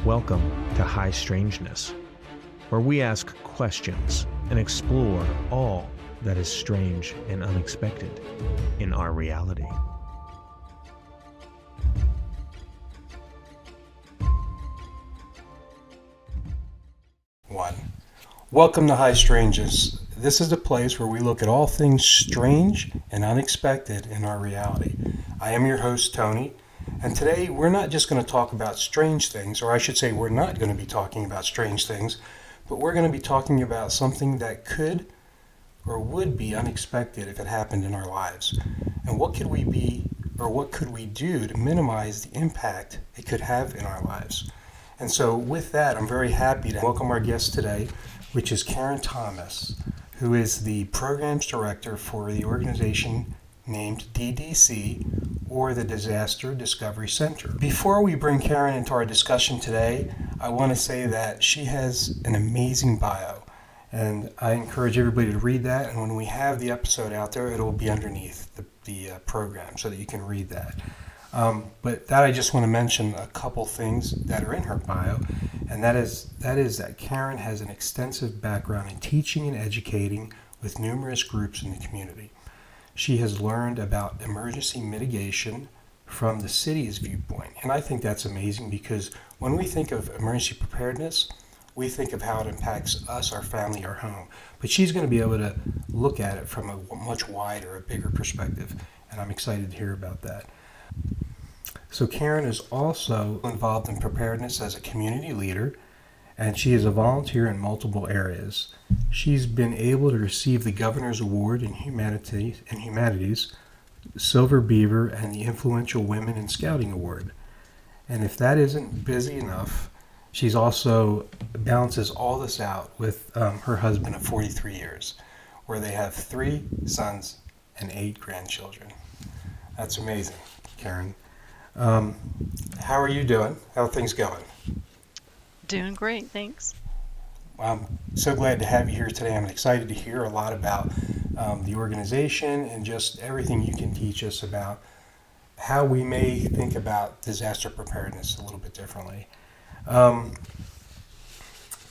Welcome to High Strangeness, where we ask questions and explore all that is strange and unexpected in our reality. Welcome to High Strangeness. This is the place where we look at all things strange and unexpected in our reality. I am your host, Tony, and today we're not just going to talk about strange things, or I should say we're not going to be talking about strange things, but we're going to be talking about something that could or would be unexpected if it happened in our lives. And what could we be, or what could we do to minimize the impact it could have in our lives? And so with that, I'm very happy to welcome our guest today, which is Karen Thomas, who is the Programs Director for the organization named DDC, or the Disaster Discovery Center. Before we bring Karen into our discussion today, I want to say that she has an amazing bio, and I encourage everybody to read that, and when we have the episode out there, it'll be underneath the program so that you can read that. But that I just want to mention a couple things that are in her bio, and that is that Karen has an extensive background in teaching and educating with numerous groups in the community. She has learned about emergency mitigation from the city's viewpoint, and I think that's amazing because when we think of emergency preparedness, we think of how it impacts us, our family, our home. But she's going to be able to look at it from a much wider, a bigger perspective, and I'm excited to hear about that. So Karen is also involved in preparedness as a community leader, and she is a volunteer in multiple areas. She's been able to receive the Governor's Award in Humanities, Silver Beaver, and the Influential Women in Scouting Award. And if that isn't busy enough, she's also balances all this out with her husband of 43 years, where they have 3 sons and 8 grandchildren. That's amazing, Karen. How are you doing? How are things going? Doing great, thanks. I'm so glad to have you here today. I'm excited to hear a lot about the organization and just everything you can teach us about how we may think about disaster preparedness a little bit differently. But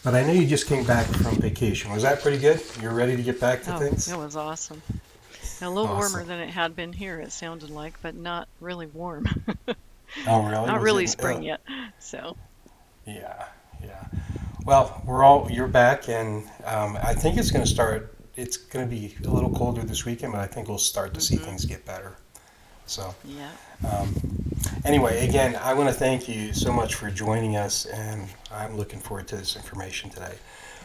I know you just came back from vacation. Was that pretty good? You're ready to get back to things? It was awesome. A little warmer than it had been here, it sounded like, but not really warm. Oh, really? Not really spring yet. So. Yeah. Well, you're back, and I think it's going to be a little colder this weekend, but I think we'll start to see things get better. So, yeah. Anyway, again, I want to thank you so much for joining us, and I'm looking forward to this information today.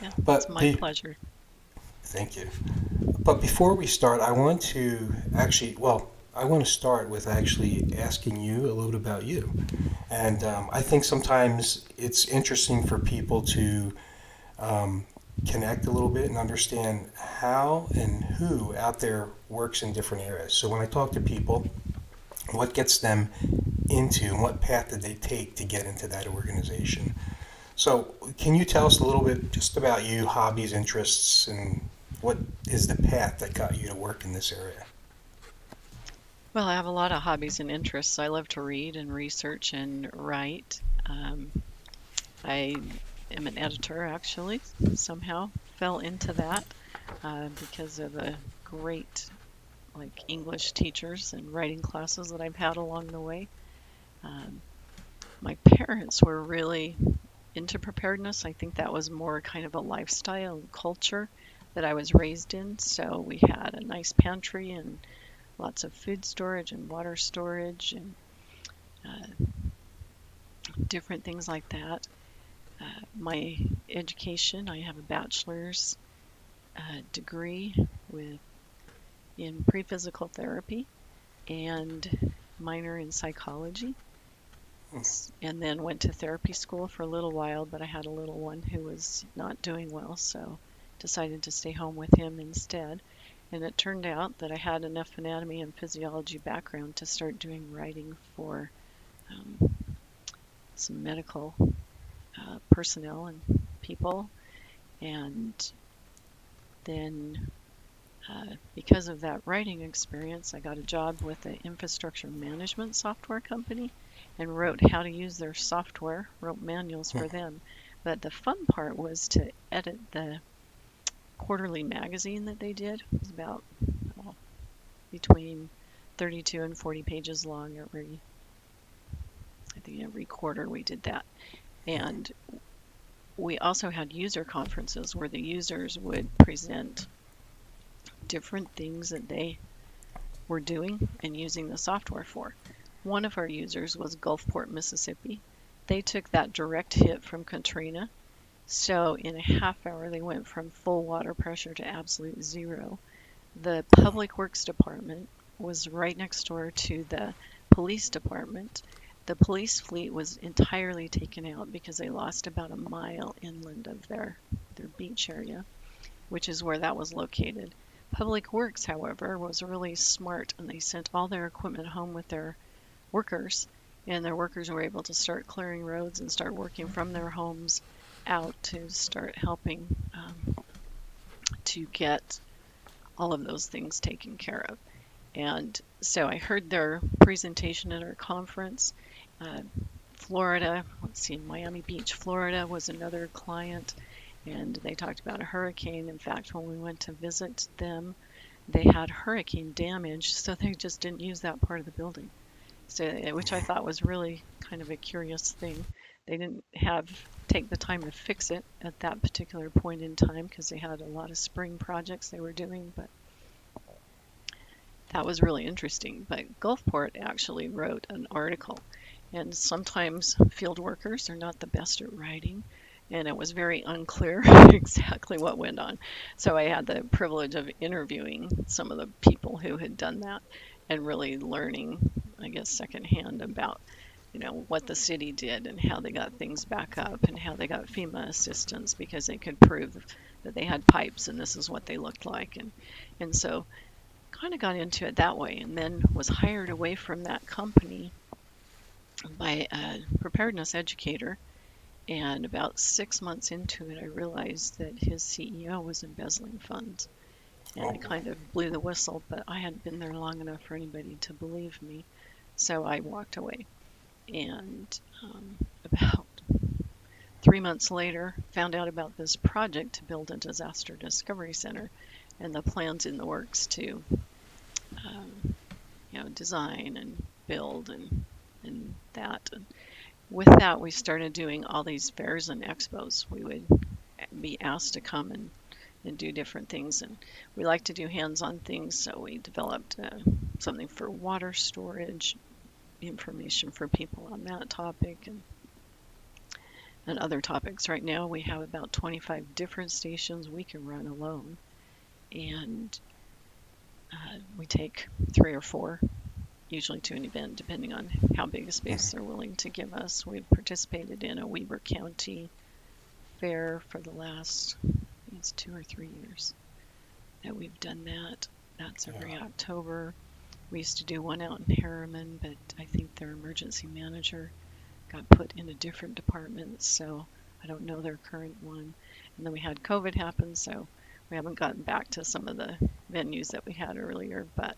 Yeah, it's my pleasure. Thank you. But before we start, I want to start with actually asking you a little bit about you. And I think sometimes it's interesting for people to connect a little bit and understand how and who out there works in different areas. So when I talk to people, what gets them into and what path did they take to get into that organization? So can you tell us a little bit just about you, hobbies, interests, and what is the path that got you to work in this area? Well, I have a lot of hobbies and interests. I love to read and research and write. I am an editor, actually. Somehow fell into that because of the great English teachers and writing classes that I've had along the way. My parents were really into preparedness. I think that was more kind of a lifestyle and culture that I was raised in. So we had a nice pantry and lots of food storage and water storage and different things like that. My education, I have a bachelor's degree in pre-physical therapy and minor in psychology. And then went to therapy school for a little while, but I had a little one who was not doing well, so decided to stay home with him instead. And it turned out that I had enough anatomy and physiology background to start doing writing for some medical personnel and people. And then because of that writing experience, I got a job with an infrastructure management software company. and wrote how to use their software, wrote manuals for them. But the fun part was to edit the quarterly magazine that they did. It was about between 32 and 40 pages long I think every quarter we did that. And we also had user conferences where the users would present different things that they were doing and using the software for. One of our users was Gulfport, Mississippi. They took that direct hit from Katrina. So in a half hour, they went from full water pressure to absolute zero. The Public Works Department was right next door to the police department. The police fleet was entirely taken out because they lost about a mile inland of their beach area, which is where that was located. Public Works, however, was really smart, and they sent all their equipment home with their workers, and their workers were able to start clearing roads and start working from their homes out to start helping to get all of those things taken care of. And so I heard their presentation at our conference. Florida, Miami Beach, Florida was another client, and they talked about a hurricane. In fact, when we went to visit them, they had hurricane damage, so they just didn't use that part of the building. So, which I thought was really kind of a curious thing. They didn't take the time to fix it at that particular point in time because they had a lot of spring projects they were doing, but that was really interesting. But Gulfport actually wrote an article, and sometimes field workers are not the best at writing, and it was very unclear exactly what went on. So I had the privilege of interviewing some of the people who had done that and really learning, I guess, secondhand about what the city did and how they got things back up and how they got FEMA assistance because they could prove that they had pipes and this is what they looked like. And so kind of got into it that way, and then was hired away from that company by a preparedness educator. And about 6 months into it, I realized that his CEO was embezzling funds. And I kind of blew the whistle, but I hadn't been there long enough for anybody to believe me. So I walked away. And about 3 months later, found out about this project to build a disaster discovery center, and the plans in the works to, design and build and that. And with that, we started doing all these fairs and expos. We would be asked to come and do different things, and we like to do hands-on things. So we developed something for water storage, information for people on that topic, and other topics. Right now we have about 25 different stations we can run alone, and we take 3 or 4 usually to an event depending on how big a space they're willing to give us. We've participated in a Weber County fair for the last, I think it's 2 or 3 years that we've done that. That's every October. We used to do one out in Harriman, but I think their emergency manager got put in a different department, so I don't know their current one. And then we had COVID happen, so we haven't gotten back to some of the venues that we had earlier, but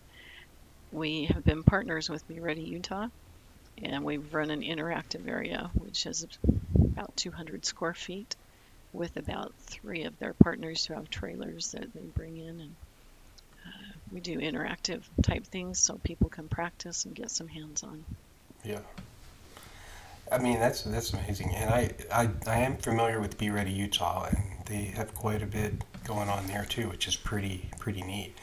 we have been partners with Be Ready Utah, and we've run an interactive area, which is about 200 square feet, with about 3 of their partners who have trailers that they bring in, and we do interactive type things so people can practice and get some hands-on. Yeah. I mean, that's amazing. And I am familiar with Be Ready Utah, and they have quite a bit going on there too, which is pretty neat.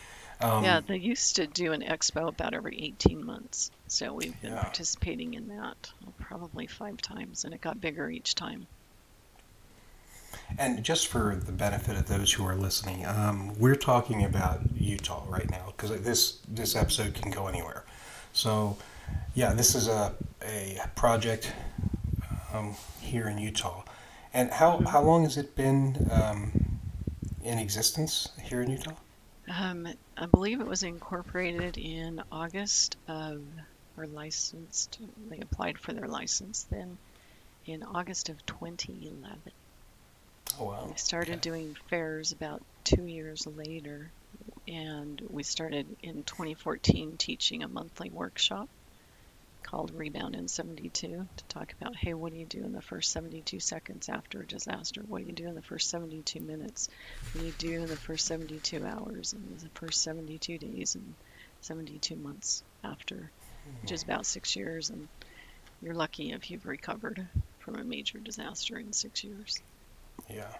Yeah, they used to do an expo about every 18 months. So we've been participating in that probably 5 times, and it got bigger each time. And just for the benefit of those who are listening, we're talking about Utah right now because this episode can go anywhere. So, yeah, this is a project here in Utah. And how long has it been in existence here in Utah? I believe it was incorporated in August of, or licensed. They applied for their license then in August of 2011. Oh, wow. We started doing fairs about 2 years later, and we started in 2014 teaching a monthly workshop. called Rebound in 72 to talk about, hey, what do you do in the first 72 seconds after a disaster? What do you do in the first 72 minutes? What do you do in the first 72 hours and the first 72 days and 72 months after, which is about 6 years. And you're lucky if you've recovered from a major disaster in 6 years. Yeah.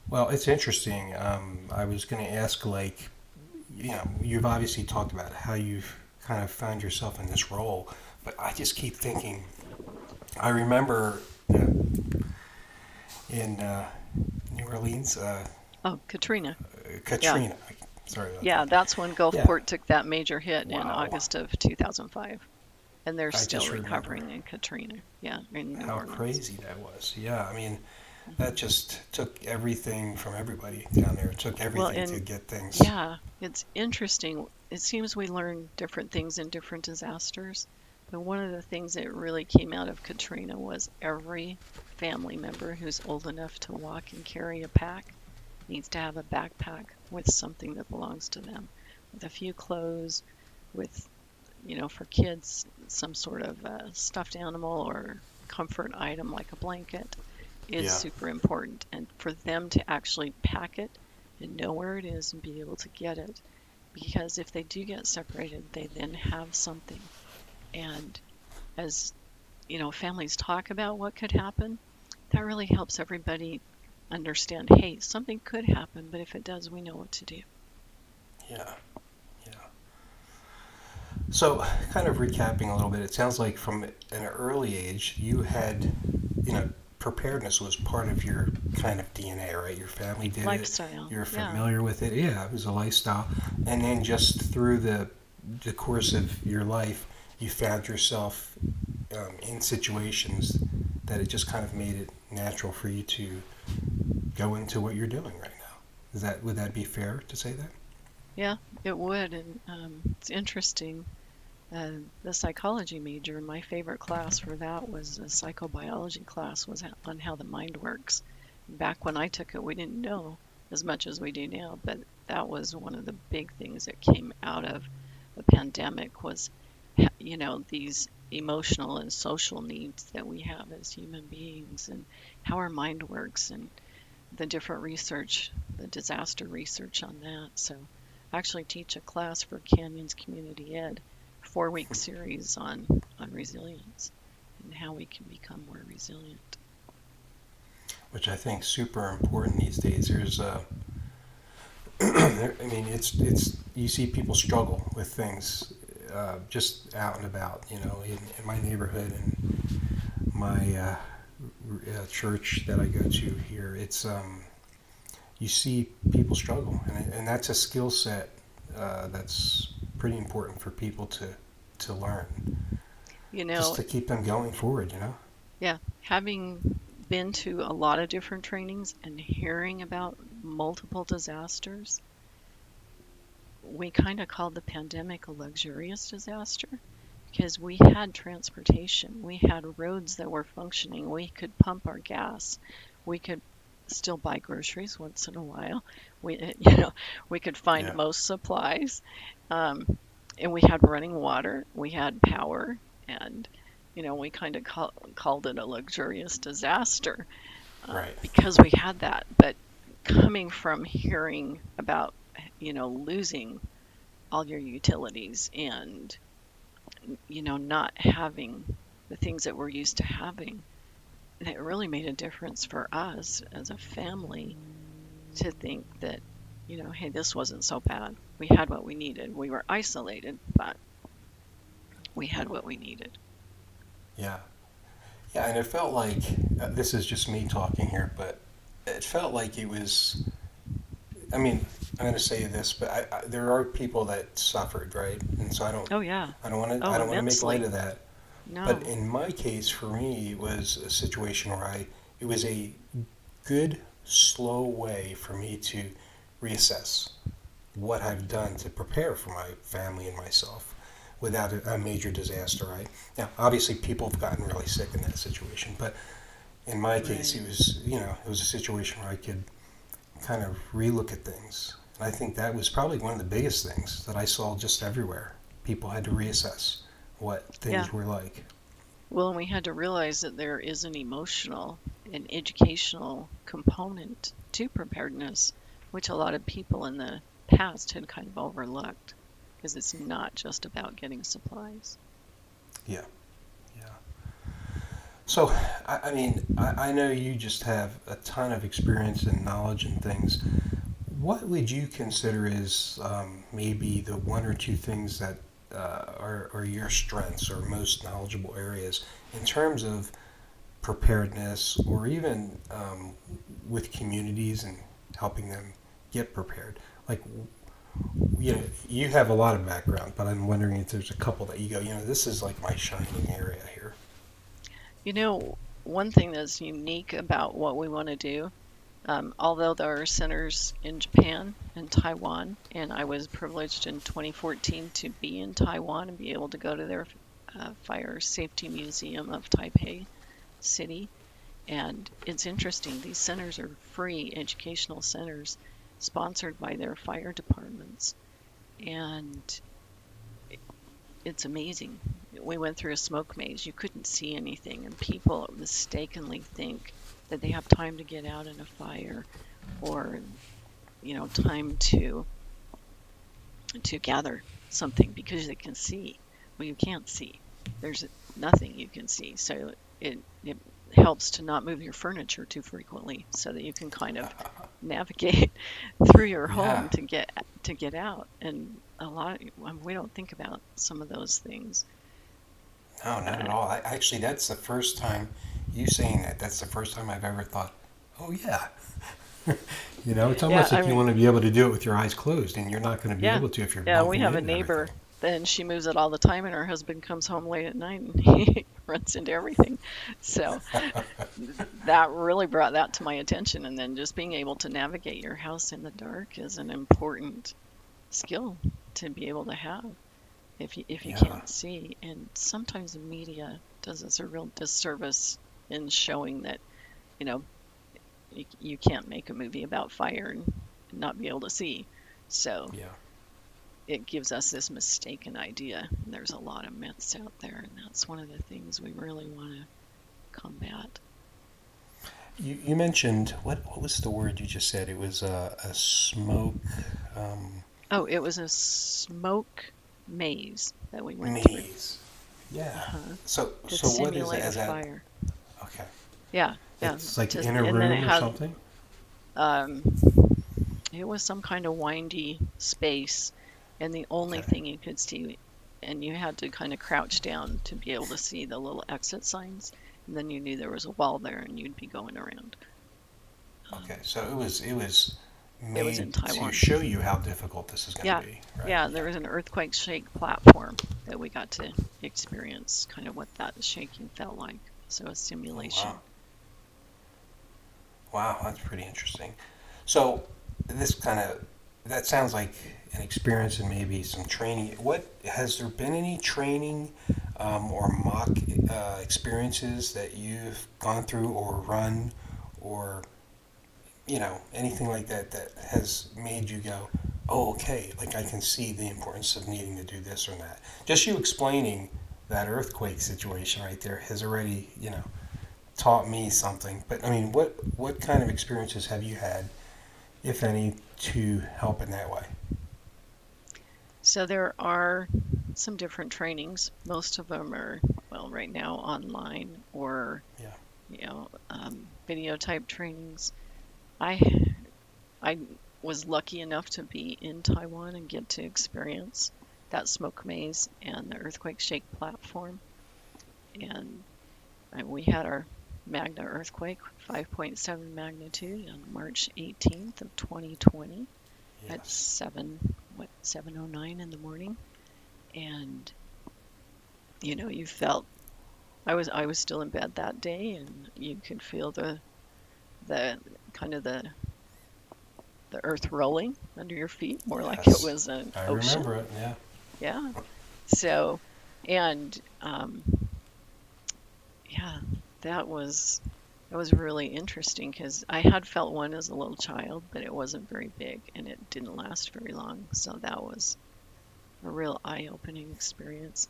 Well, it's interesting. I was going to ask, like, you've obviously talked about how you've kind of found yourself in this role, but I just keep thinking, I remember in New Orleans, Katrina. Katrina. Sorry about Yeah, that. that's when Gulfport took that major hit in Wow. August of 2005. And they're I still just remember recovering in Katrina. Yeah, in New how Orleans. crazy that was. Yeah, I mean, that just took everything from everybody down there. It took everything to get things. Yeah, it's interesting. It seems we learn different things in different disasters. But one of the things that really came out of Katrina was every family member who's old enough to walk and carry a pack needs to have a backpack with something that belongs to them, with a few clothes, with, for kids, some sort of stuffed animal or comfort item like a blanket is super important. And for them to actually pack it and know where it is and be able to get it. Because if they do get separated, they then have something. And as, families talk about what could happen, that really helps everybody understand, hey, something could happen, but if it does, we know what to do. Yeah. So, kind of recapping a little bit, it sounds like from an early age, you had, preparedness was part of your kind of DNA, right? Your family did Lifestyle. it. You're familiar with it. Yeah, it was a lifestyle. And then just through the course of your life, you found yourself in situations that it just kind of made it natural for you to go into what you're doing right now. Would that be fair to say that? Yeah, it would. And it's interesting. The psychology major, my favorite class for that was a psychobiology class, was on how the mind works. Back when I took it, we didn't know as much as we do now, but that was one of the big things that came out of the pandemic was, these emotional and social needs that we have as human beings and how our mind works and the different research, the disaster research on that. So I actually teach a class for Canyons Community Ed, 4-week series on resilience and how we can become more resilient. Which I think is super important these days. There's it's you see people struggle with things just out and about, in my neighborhood and my church that I go to here. It's you see people struggle, and that's a skill set that's pretty important for people to learn. Just to keep them going forward, Yeah, having been to a lot of different trainings and hearing about multiple disasters, we kind of called the pandemic a luxurious disaster because we had transportation, we had roads that were functioning, we could pump our gas, we could still buy groceries once in a while, we could find most supplies, and we had running water, we had power, and we kind of called it a luxurious disaster because we had that. But coming from hearing about, losing all your utilities and, not having the things that we're used to having, it really made a difference for us as a family to think that, hey, this wasn't so bad. We had what we needed. We were isolated, but we had what we needed. Yeah, and it felt like, this is just me talking here, but it felt like it was, I'm going to say this, but there are people that suffered, right? And so I don't want to make light of that. No. But in my case, for me, it was a situation where it was a good, slow way for me to reassess what I've done to prepare for my family and myself without a major disaster, right? Now, obviously, people have gotten really sick in that situation, but in my case, it was a situation where I could kind of relook at things. And I think that was probably one of the biggest things that I saw just everywhere. People had to reassess what Yeah. things were like. Well, and we had to realize that there is an emotional and educational component to preparedness, which a lot of people in the past had kind of overlooked, because it's not just about getting supplies. Yeah, yeah. So, I know you just have a ton of experience and knowledge and things. What would you consider is maybe the one or two things that are your strengths or most knowledgeable areas in terms of preparedness, or even with communities and helping them get prepared? Like, you have a lot of background, but I'm wondering if there's a couple that you go, this is like my shining area here. You know, one thing that's unique about what we want to do, although there are centers in Japan and Taiwan, and I was privileged in 2014 to be in Taiwan and be able to go to their Fire Safety Museum of Taipei City. And it's interesting, these centers are free educational centers sponsored by their fire departments. And it's amazing. We went through a smoke maze. You couldn't see anything, and people mistakenly think that they have time to get out in a fire, or time to gather something because they can see. Well, you can't see. There's nothing you can see. So it helps to not move your furniture too frequently, so that you can kind of navigate through your home Yeah. to get out. And we don't think about some of those things. No, not at all. Actually, that's the first time you saying that. That's the first time I've ever thought, oh, yeah. It's Yeah, almost I like you mean, want to be able to do it with your eyes closed, and you're not going to be yeah, able to if you're yeah. We bumping have a into everything. neighbor. Then she moves it all the time, and her husband comes home late at night and he runs into everything. So that really brought that to my attention. And then just being able to navigate your house in the dark is an important skill to be able to have if you Yeah. can't see. And sometimes the media does us a real disservice in showing that you know you can't make a movie about fire and not be able to see. So Yeah. it gives us this mistaken idea. There's a lot of myths out there, and that's one of the things we really want to combat. You mentioned, what was the word you just said? It was a smoke Oh, it was a smoke maze that we went through. maze. Yeah. Uh-huh. To So what is it? simulate a Is that fire. okay? Yeah, yeah. It's like Just in a and then room or something. um, it was some kind of windy space, and the only Okay. thing you could see, and you had to kind of crouch down to be able to see the little exit signs, and then you knew there was a wall there, and you'd be going around. Okay. So it was It was in made to Taiwan. show you how difficult this is going to Yeah, be, right? yeah. There Yeah. was an earthquake shake platform that we got to experience, kind of what that shaking felt like. So a Oh, simulation. wow. Wow, that's pretty interesting. So this kind of that sounds like an experience and maybe some training. What has there been any training or mock experiences that you've gone through or run, or anything like that that has made you go, oh, okay, like I can see the importance of needing to do this or that. Just you explaining that earthquake situation right there has already taught me something. But I mean, what kind of experiences have you had, if any, to help in that way? So there are some different trainings. Most of them are, well, right now online or, Yeah. video type trainings. I I was lucky enough to be in Taiwan and get to experience that smoke maze and the earthquake shake platform. And we had our Magna earthquake, 5.7 magnitude, on March 18th of 2020 at Yes. 7:09 in the morning. And you felt I was still in bed that day, and you could feel the kind of the earth rolling under your feet, more like it Yes. was an I ocean. remember it. Yeah. Yeah. So, and yeah, that was really interesting because I had felt one as a little child, but it wasn't very big and it didn't last very long. So that was a real eye-opening experience.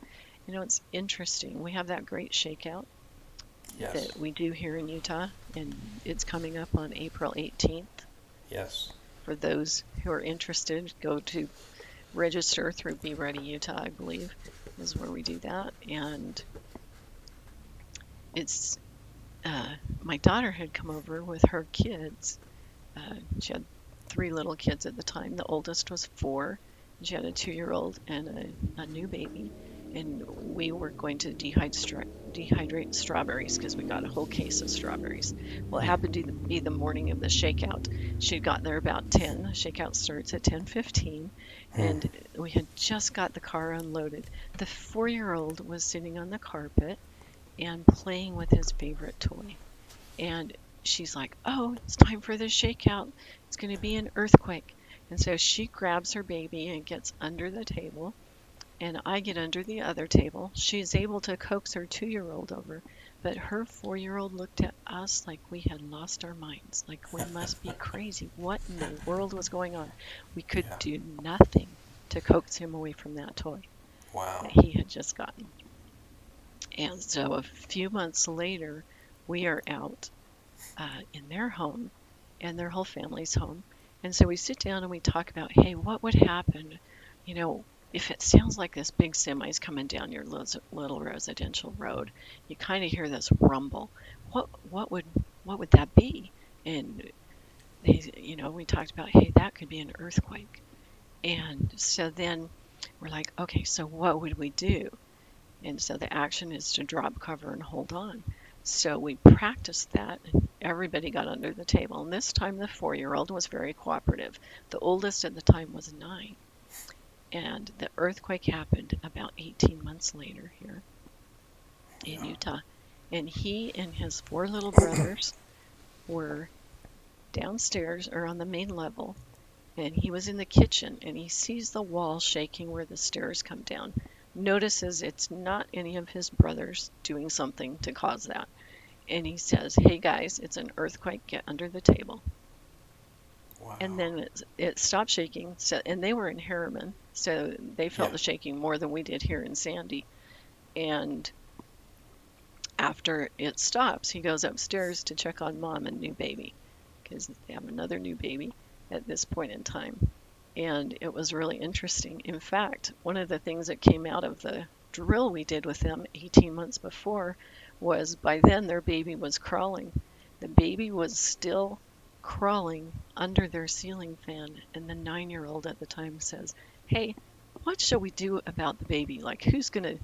It's interesting. We have that great shakeout Yes. that we do here in Utah, and it's coming up on April 18th. Yes. For those who are interested, go to register through Be Ready Utah, I believe, is where we do that. And it's my daughter had come over with her kids. She had 3 little kids at the time. The oldest was 4. She had a 2-year-old and a new baby. And we were going to dehydrate strawberries because we got a whole case of strawberries. Well, it happened to be the morning of the shakeout. She'd gotten there about 10. The shakeout starts at 10:15, and we had just got the car unloaded. The 4-year-old was sitting on the carpet and playing with his favorite toy. And she's like, "Oh, it's time for the shakeout. It's going to be an earthquake." And so she grabs her baby and gets under the table, and I get under the other table. She's able to coax her 2-year-old over, but her 4-year-old looked at us like we had lost our minds, like we must be crazy. What in the world was going on? We could Yeah. do nothing to coax him away from that toy Wow. that he had just gotten. And so a few months later, we are out in their home and their whole family's home. And so we sit down and we talk about, hey, what would happen, if it sounds like this big semi's coming down your little residential road. You kind of hear this rumble. What would that be? And we talked about, hey, that could be an earthquake. And so then we're like, okay, so what would we do? And so the action is to drop cover and hold on. So we practiced that, and everybody got under the table. And this time the 4-year-old was very cooperative. The oldest at the time was 9. And the earthquake happened about 18 months later here in Utah. And he and his 4 little brothers were downstairs or on the main level. And he was in the kitchen, and he sees the wall shaking where the stairs come down. Notices it's not any of his brothers doing something to cause that. And he says, "Hey guys, it's an earthquake, get under the table." Wow. And then it stopped shaking. So, and they were in Harriman, so they felt the shaking more than we did here in Sandy. And after it stops, he goes upstairs to check on mom and new baby, because they have another new baby at this point in time. And it was really interesting. In fact, one of the things that came out of the drill we did with them 18 months before was by then their baby was crawling. The baby was still crawling under their ceiling fan, and the 9-year-old at the time says, "Hey, what shall we do about the baby? Like, who's going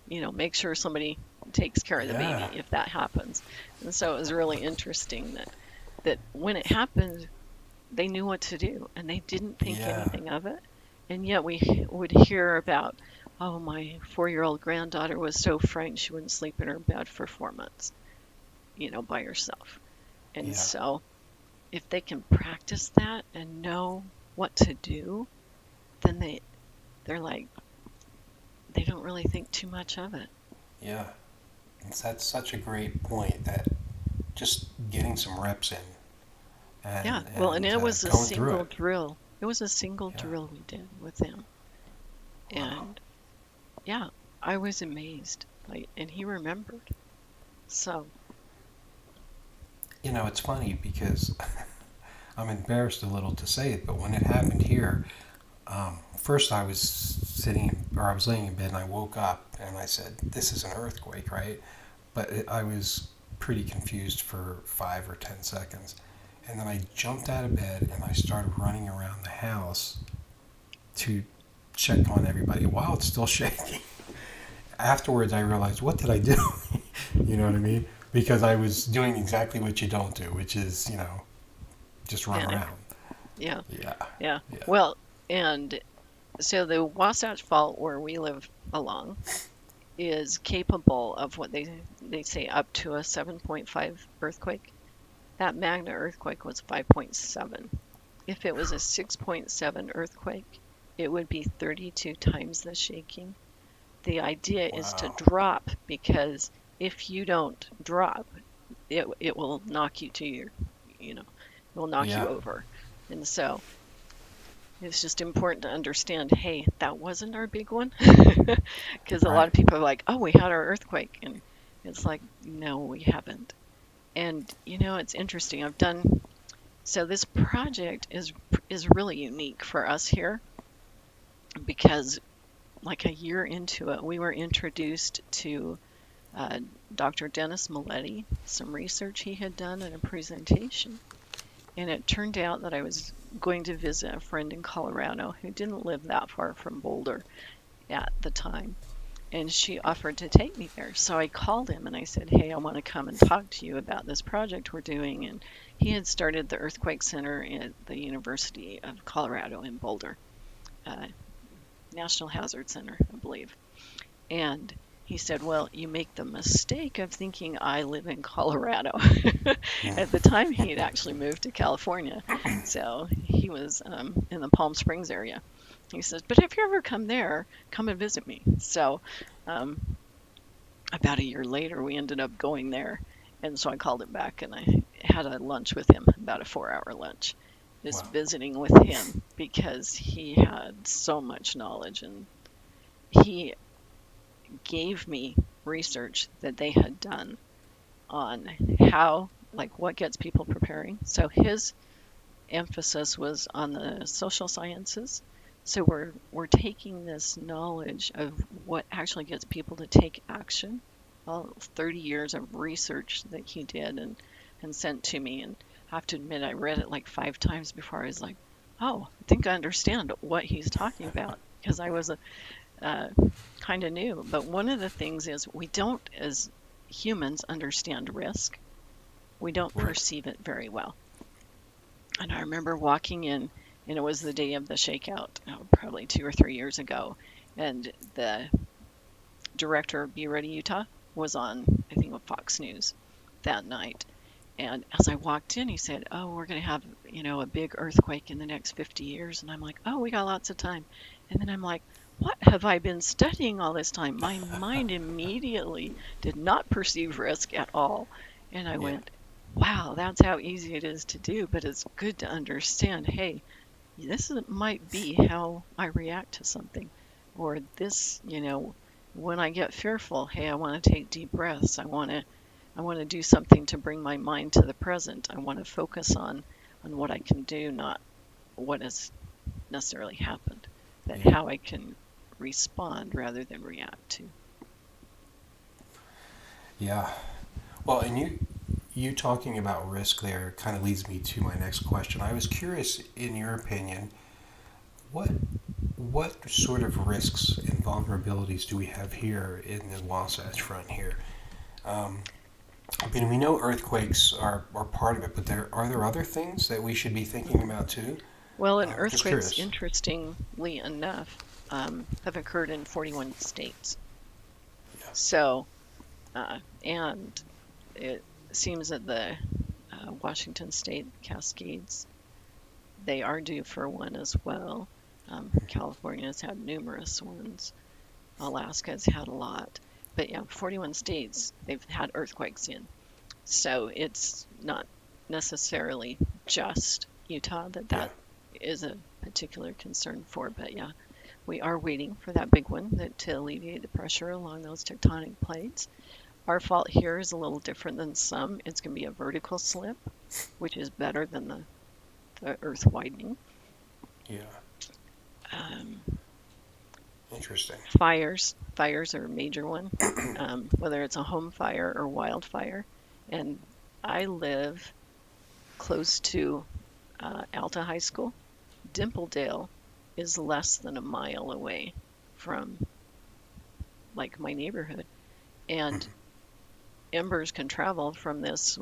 to, make sure somebody takes care of the baby if that happens?" And so it was really interesting that when it happened, they knew what to do, and they didn't think anything of it. And yet we would hear about, oh, my 4-year-old granddaughter was so frightened she wouldn't sleep in her bed for 4 months, by herself. And so if they can practice that and know what to do, then they're like, they don't really think too much of it. Yeah. That's such a great point, that just getting some reps in. And it was a going single through it. drill. It was a single drill we did with them. And I was amazed. And he remembered. So. It's funny because I'm embarrassed a little to say it, but when it happened here, first I was laying in bed and I woke up and I said, "This is an earthquake, right?" But I was pretty confused for 5 or 10 seconds. And then I jumped out of bed and I started running around the house to check on everybody while it's still shaking. Afterwards, I realized, what did I do? You know what I mean? Because I was doing exactly what you don't do, which is, just run around. Yeah. Yeah. Well, and so the Wasatch Fault, where we live along, is capable of what they say up to a 7.5 earthquake. That Magna earthquake was 5.7. If it was a 6.7 earthquake, it would be 32 times the shaking. The idea is to drop, because if you don't drop, it will knock you to your, it will knock you over. And so it's just important to understand, hey, that wasn't our big one. Because a lot Right. of people are like, oh, we had our earthquake. And it's like, no, we haven't. And, it's interesting. So this project is really unique for us here because like a year into it, we were introduced to uh, Dr. Dennis Milletti, some research he had done in a presentation. And it turned out that I was going to visit a friend in Colorado who didn't live that far from Boulder at the time. And she offered to take me there. So I called him and I said, hey, I want to come and talk to you about this project we're doing. And he had started the Earthquake Center at the University of Colorado in Boulder, uh, National Hazard Center, I believe. And he said, well, you make the mistake of thinking I live in Colorado. Yeah. At the time, he had actually moved to California. So he was in the Palm Springs area. He says, but if you ever come there, come and visit me. So um, about a year later, we ended up going there. And so I called him back and I had a lunch with him, about a 4-hour lunch, just Wow. visiting with him because he had so much knowledge and he gave me research that they had done on how, like, what gets people preparing. So his emphasis was on the social sciences. So we're taking this knowledge of what actually gets people to take action. All 30 years of research that he did and sent to me. And I have to admit, I read it like 5 times before I was like, oh, I think I understand what he's talking about because I was uh, kind of new. But one of the things is we don't, as humans, understand risk. We don't Right. perceive it very well. And I remember walking in, and it was the day of the shakeout, probably 2 or 3 years ago. And the director of Be Ready Utah was on, I think, Fox News that night. And as I walked in, he said, oh, we're going to have, a big earthquake in the next 50 years. And I'm like, oh, we got lots of time. And then I'm like, what have I been studying all this time? My mind immediately did not perceive risk at all. And I Yeah. went, wow, that's how easy it is to do. But it's good to understand, hey, might be how I react to something. Or this, when I get fearful, hey, I want to take deep breaths. I want to do something to bring my mind to the present. I want to focus on what I can do, not what has necessarily happened. That Yeah. how I can respond rather than react to. Yeah. Well, and you talking about risk there kind of leads me to my next question. I was curious, in your opinion, what what sort of risks and vulnerabilities do we have here in the Wasatch Front here? Um, I mean, we know earthquakes are part of it, but are there other things that we should be thinking about too? Well, and Just earthquakes, curious. interestingly enough, have occurred in 41 states. Yeah. So, and it seems that the Washington State Cascades, they are due for one as well. California has had numerous ones. Alaska has had a lot. But yeah, 41 states they've had earthquakes in. So it's not necessarily just Utah Yeah. that is a particular concern for. But yeah, we are waiting for that big one to alleviate the pressure along those tectonic plates. Our fault here is a little different than some. It's going to be a vertical slip, which is better than the earth widening. Yeah. Um, Interesting. fires are a major one, whether it's a home fire or wildfire. And I live close to Alta High School. Dimpledale is less than a mile away from like my neighborhood, and embers can travel from this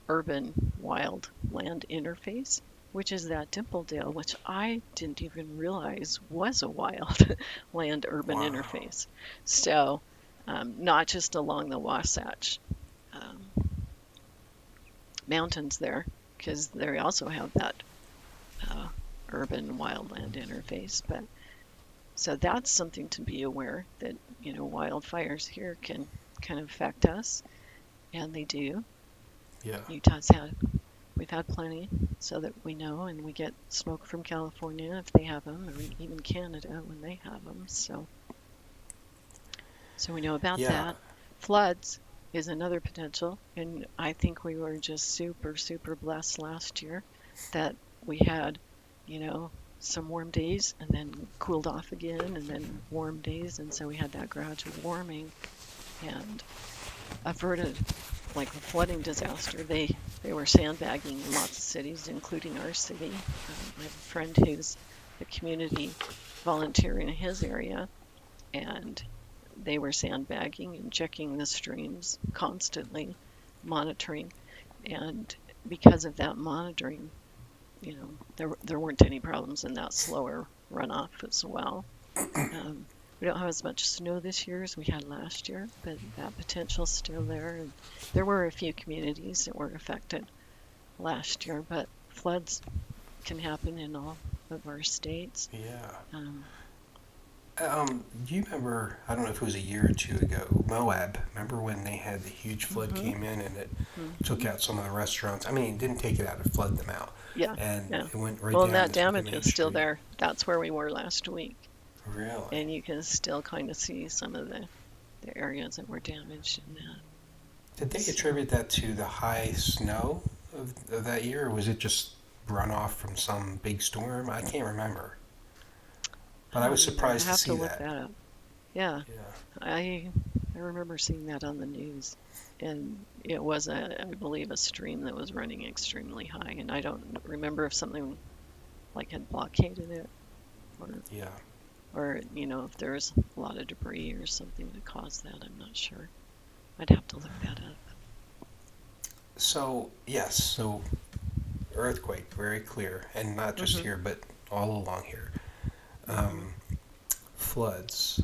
urban wildland interface, which is that Dimpledale, which I didn't even realize was a wild land urban Wow. interface. So, not just along the Wasatch um, Mountains there, because they also have that uh, urban wildland interface. But so that's something to be aware that wildfires here can affect us, and they do. Yeah. Utah's had we've had plenty, so that we know, and we get smoke from California if they have them, or even Canada when they have them. So we know about Yeah. that. Floods is another potential, and I think we were just super, super blessed last year that we had, you know, some warm days and then cooled off again, and then warm days, and so we had that gradual warming and averted like a flooding disaster. They were sandbagging in lots of cities, including our city. I have a friend who's a community volunteer in his area, and they were sandbagging and checking the streams constantly, monitoring. And because of that monitoring, you know, there weren't any problems in that slower runoff as well. We don't have as much snow this year as we had last year, but that potential's still there. And there were a few communities that were affected last year, but floods can happen in all of our states. Yeah. Um, Do you remember, I don't know if it was a year or two ago, Moab, remember when they had the huge flood mhm, came in and it took mhm. out some of the restaurants? I mean, it didn't take it out, it flooded them out. Yeah, And yeah. it went right Well, and down that the damage main is still street. there. That's where we were last week. Really? And you can still kind of see some of the areas that were damaged in that. Did they So, attribute that to the high snow of that year, or was it just runoff from some big storm? I can't remember. I But I don't was remember. I surprised to have to see look that. that up. Yeah, Yeah. I remember seeing that on the news. And it was I believe, a stream that was running extremely high. And I don't remember if something like had blockaded it, or Yeah. you know, if there was a lot of debris or something that caused that. I'm not sure. I'd have to look that up. So, yes, so earthquake, very clear. And not just Hmm. here, but all along here. Hmm. Um, Floods,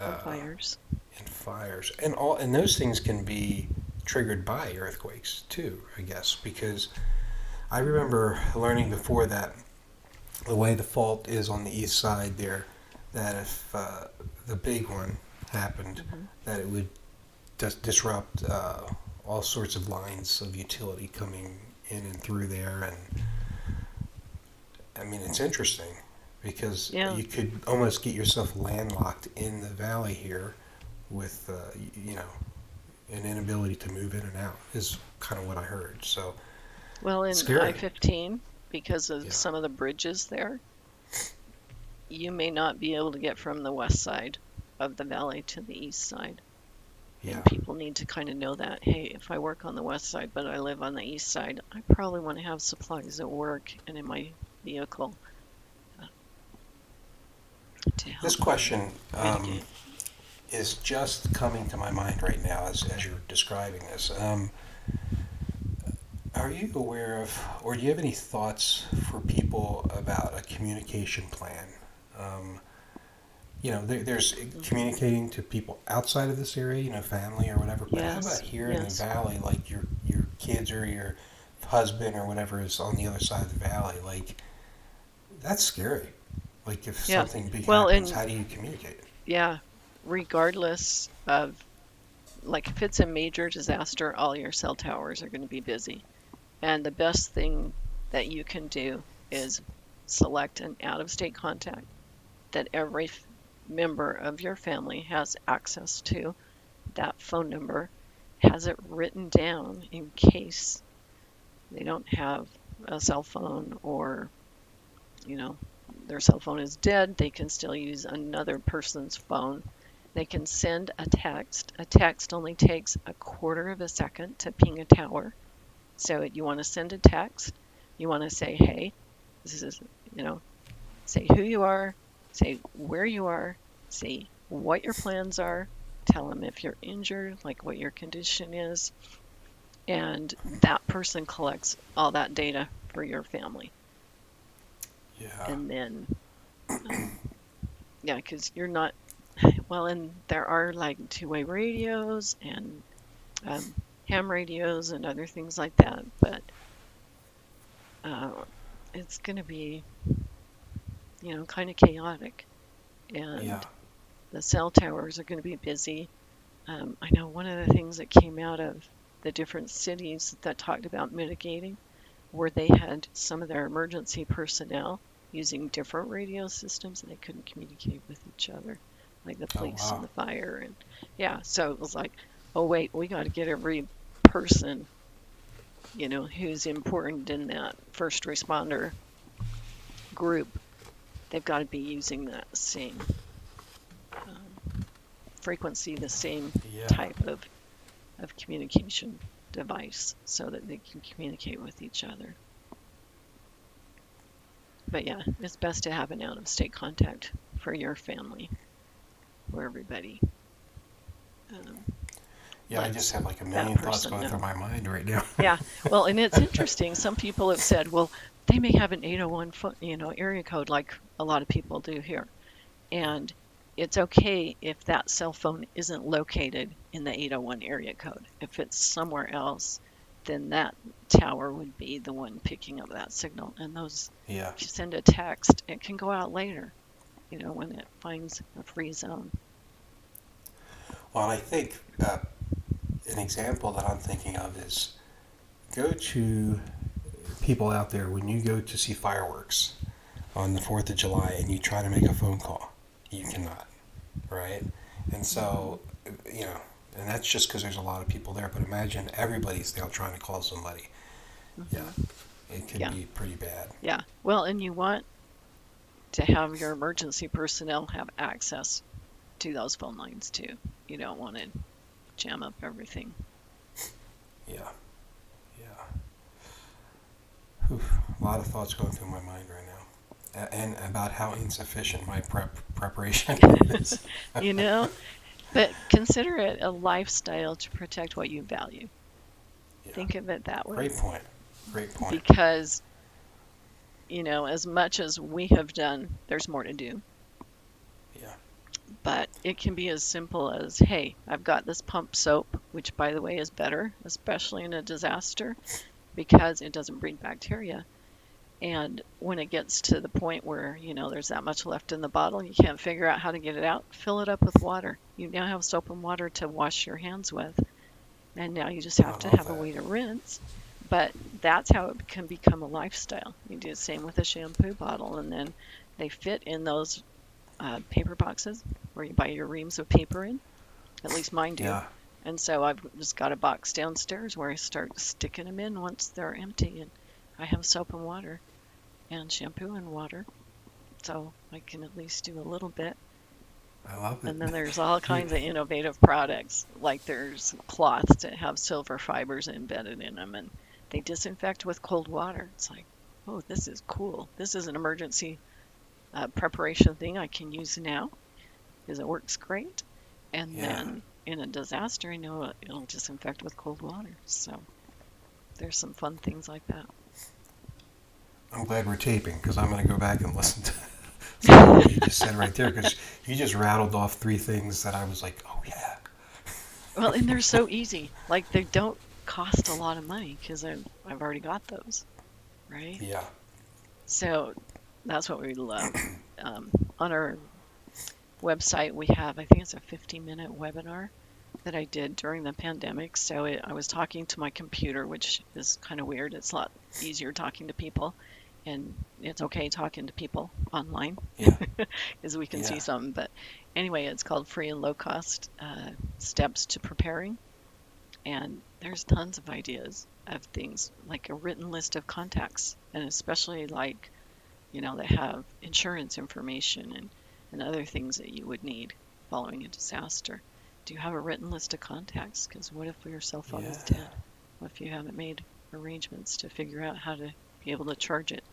And uh, fires. and fires, and those things can be triggered by earthquakes too, I guess, because I remember learning before that the way the fault is on the east side there, that if the big one happened, Hmm. that it would disrupt all sorts of lines of utility coming in and through there, and I mean it's interesting because Yeah. you could almost get yourself landlocked in the valley here with you know an inability to move in and out is kind of what I heard. So Well, in scary. I-15, because of Yeah. some of the bridges there, you may not be able to get from the west side of the valley to the east side. Yeah. And people need to kind of know that, hey, if I work on the west side, but I live on the east side, I probably want to have supplies at work and in my vehicle uh, to This help question mitigate. is just coming to my mind right now as you're describing this. Are you aware of, or do you have any thoughts for people about a communication plan? Um, you know, there's Hmm. communicating to people outside of this area, you know, family or whatever. But how about Yes, here in the yes. valley, like your kids or your husband or whatever is on the other side of the valley? Like that's scary. Like if Yeah. something big Well, happens, and how do you communicate? yeah, regardless of, like, if it's a major disaster, all your cell towers are going to be busy. And the best thing that you can do is select an out of state contact that every member of your family has access to. That phone number has it written down in case they don't have a cell phone, or, you know, their cell phone is dead. They can still use another person's phone. They can send a text. A text only takes a quarter of a second to ping a tower. So you want to send a text. You want to say, hey, this is, you know, say who you are, say where you are, say what your plans are, tell them if you're injured, like what your condition is, and that person collects all that data for your family. Yeah. And then, um, yeah, because you're not, well, and there are like two-way radios and um, ham radios and other things like that, but uh, it's going to be, you know, kind of chaotic. Yeah. And the cell towers are going to be busy. I know one of the things that came out of the different cities that talked about mitigating where they had some of their emergency personnel using different radio systems and they couldn't communicate with each other, like the Oh, police and wow. the fire. And yeah, so it was like, oh, wait, we got to get every person, who's important in that first responder group. They've got to be using that same frequency, the same Yeah. type of communication device so that they can communicate with each other. But yeah, it's best to have an out-of-state contact for your family, for everybody. Yeah, I Let just have like a that million thoughts person going know. through my mind right now. Yeah, well, and it's interesting. Some people have said, well, they may have an 801 area code like a lot of people do here. And it's okay if that cell phone isn't located in the 801 area code. If it's somewhere else, then that tower would be the one picking up that signal. And those, Yeah. if you send a text, it can go out later, when it finds a free zone. Well, I think an example that I'm thinking of is go to people out there when you go to see fireworks on the 4th of July and you try to make a phone call. You cannot, right? And so, and that's just because there's a lot of people there. But imagine everybody's now trying to call somebody. Yeah, it could Yeah. be pretty bad. Yeah. Well, and you want to have your emergency personnel have access to those phone lines too. You don't want to jam up everything. Yeah, yeah. Whew, a lot of thoughts going through my mind right now, and about how insufficient my preparation is. But consider it a lifestyle to protect what you value. Yeah. Think of it that way. Great point. Great point. Because, as much as we have done, there's more to do. Yeah. But it can be as simple as, hey, I've got this pump soap, which, by the way, is better, especially in a disaster, because it doesn't breed bacteria. And when it gets to the point where, there's that much left in the bottle, you can't figure out how to get it out, fill it up with water. You now have soap and water to wash your hands with. And now you just have to have a way to rinse. But that's how it can become a lifestyle. You do the same with a shampoo bottle, and then they fit in those paper boxes where you buy your reams of paper in. At least mine do. Yeah. And so I've just got a box downstairs where I start sticking them in once they're empty. And I have soap and water and shampoo and water. So I can at least do a little bit. I love it. And then there's all kinds of innovative products. Like there's cloths that have silver fibers embedded in them. And they disinfect with cold water. It's like, oh, this is cool. This is an emergency preparation thing I can use now because it works great. And then in a disaster, I know it'll disinfect with cold water. So there's some fun things like that. I'm glad we're taping because I'm going to go back and listen to some of what you just said right there because you just rattled off 3 things that I was like, oh, yeah. Well, and they're so easy. Like they don't cost a lot of money because I've already got those, right? Yeah. So that's what we love. On our website, we have, I think it's a 50-minute webinar that I did during the pandemic. So I was talking to my computer, which is kind of weird. It's a lot easier talking to people, and it's okay talking to people online because we can see something. But anyway, it's called Free and Low Cost Steps to Preparing. And there's tons of ideas of things like a written list of contacts, and especially like, that have insurance information and other things that you would need following a disaster. Do you have a written list of contacts? Because what if your cell phone is dead? What if you haven't made arrangements to figure out how to be able to charge it?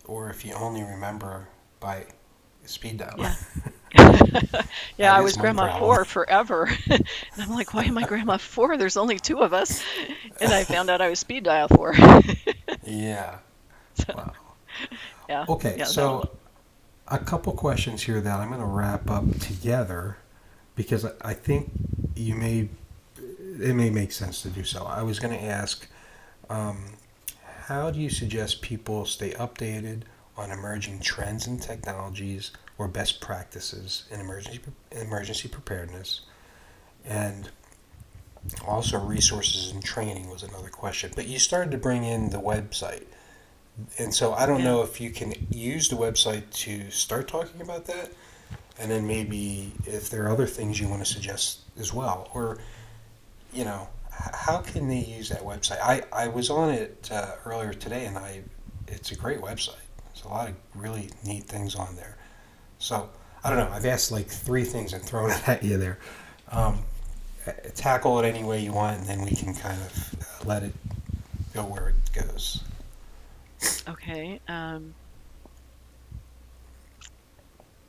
Or if you only remember by speed dial. Yeah, I was Grandma 4 forever. And I'm like, why am I Grandma 4? There's only 2 of us. And I found out I was speed dial 4. Yeah. So, wow. Yeah. Okay, Yeah, so a couple questions here that I'm going to wrap up together because I think it may make sense to do so. I was going to ask, how do you suggest people stay updated on emerging trends and technologies or best practices in emergency preparedness? And Also, resources and training was another question. But you started to bring in the website. And so I don't Yeah. know if you can use the website to start talking about that. And then maybe if there are other things you want to suggest as well. Or, how can they use that website? I was on it earlier today, and it's a great website. There's a lot of really neat things on there. So I don't know. I've asked like three things and thrown it at you there. Um, Tackle it any way you want, and then we can kind of let it go where it goes. Okay.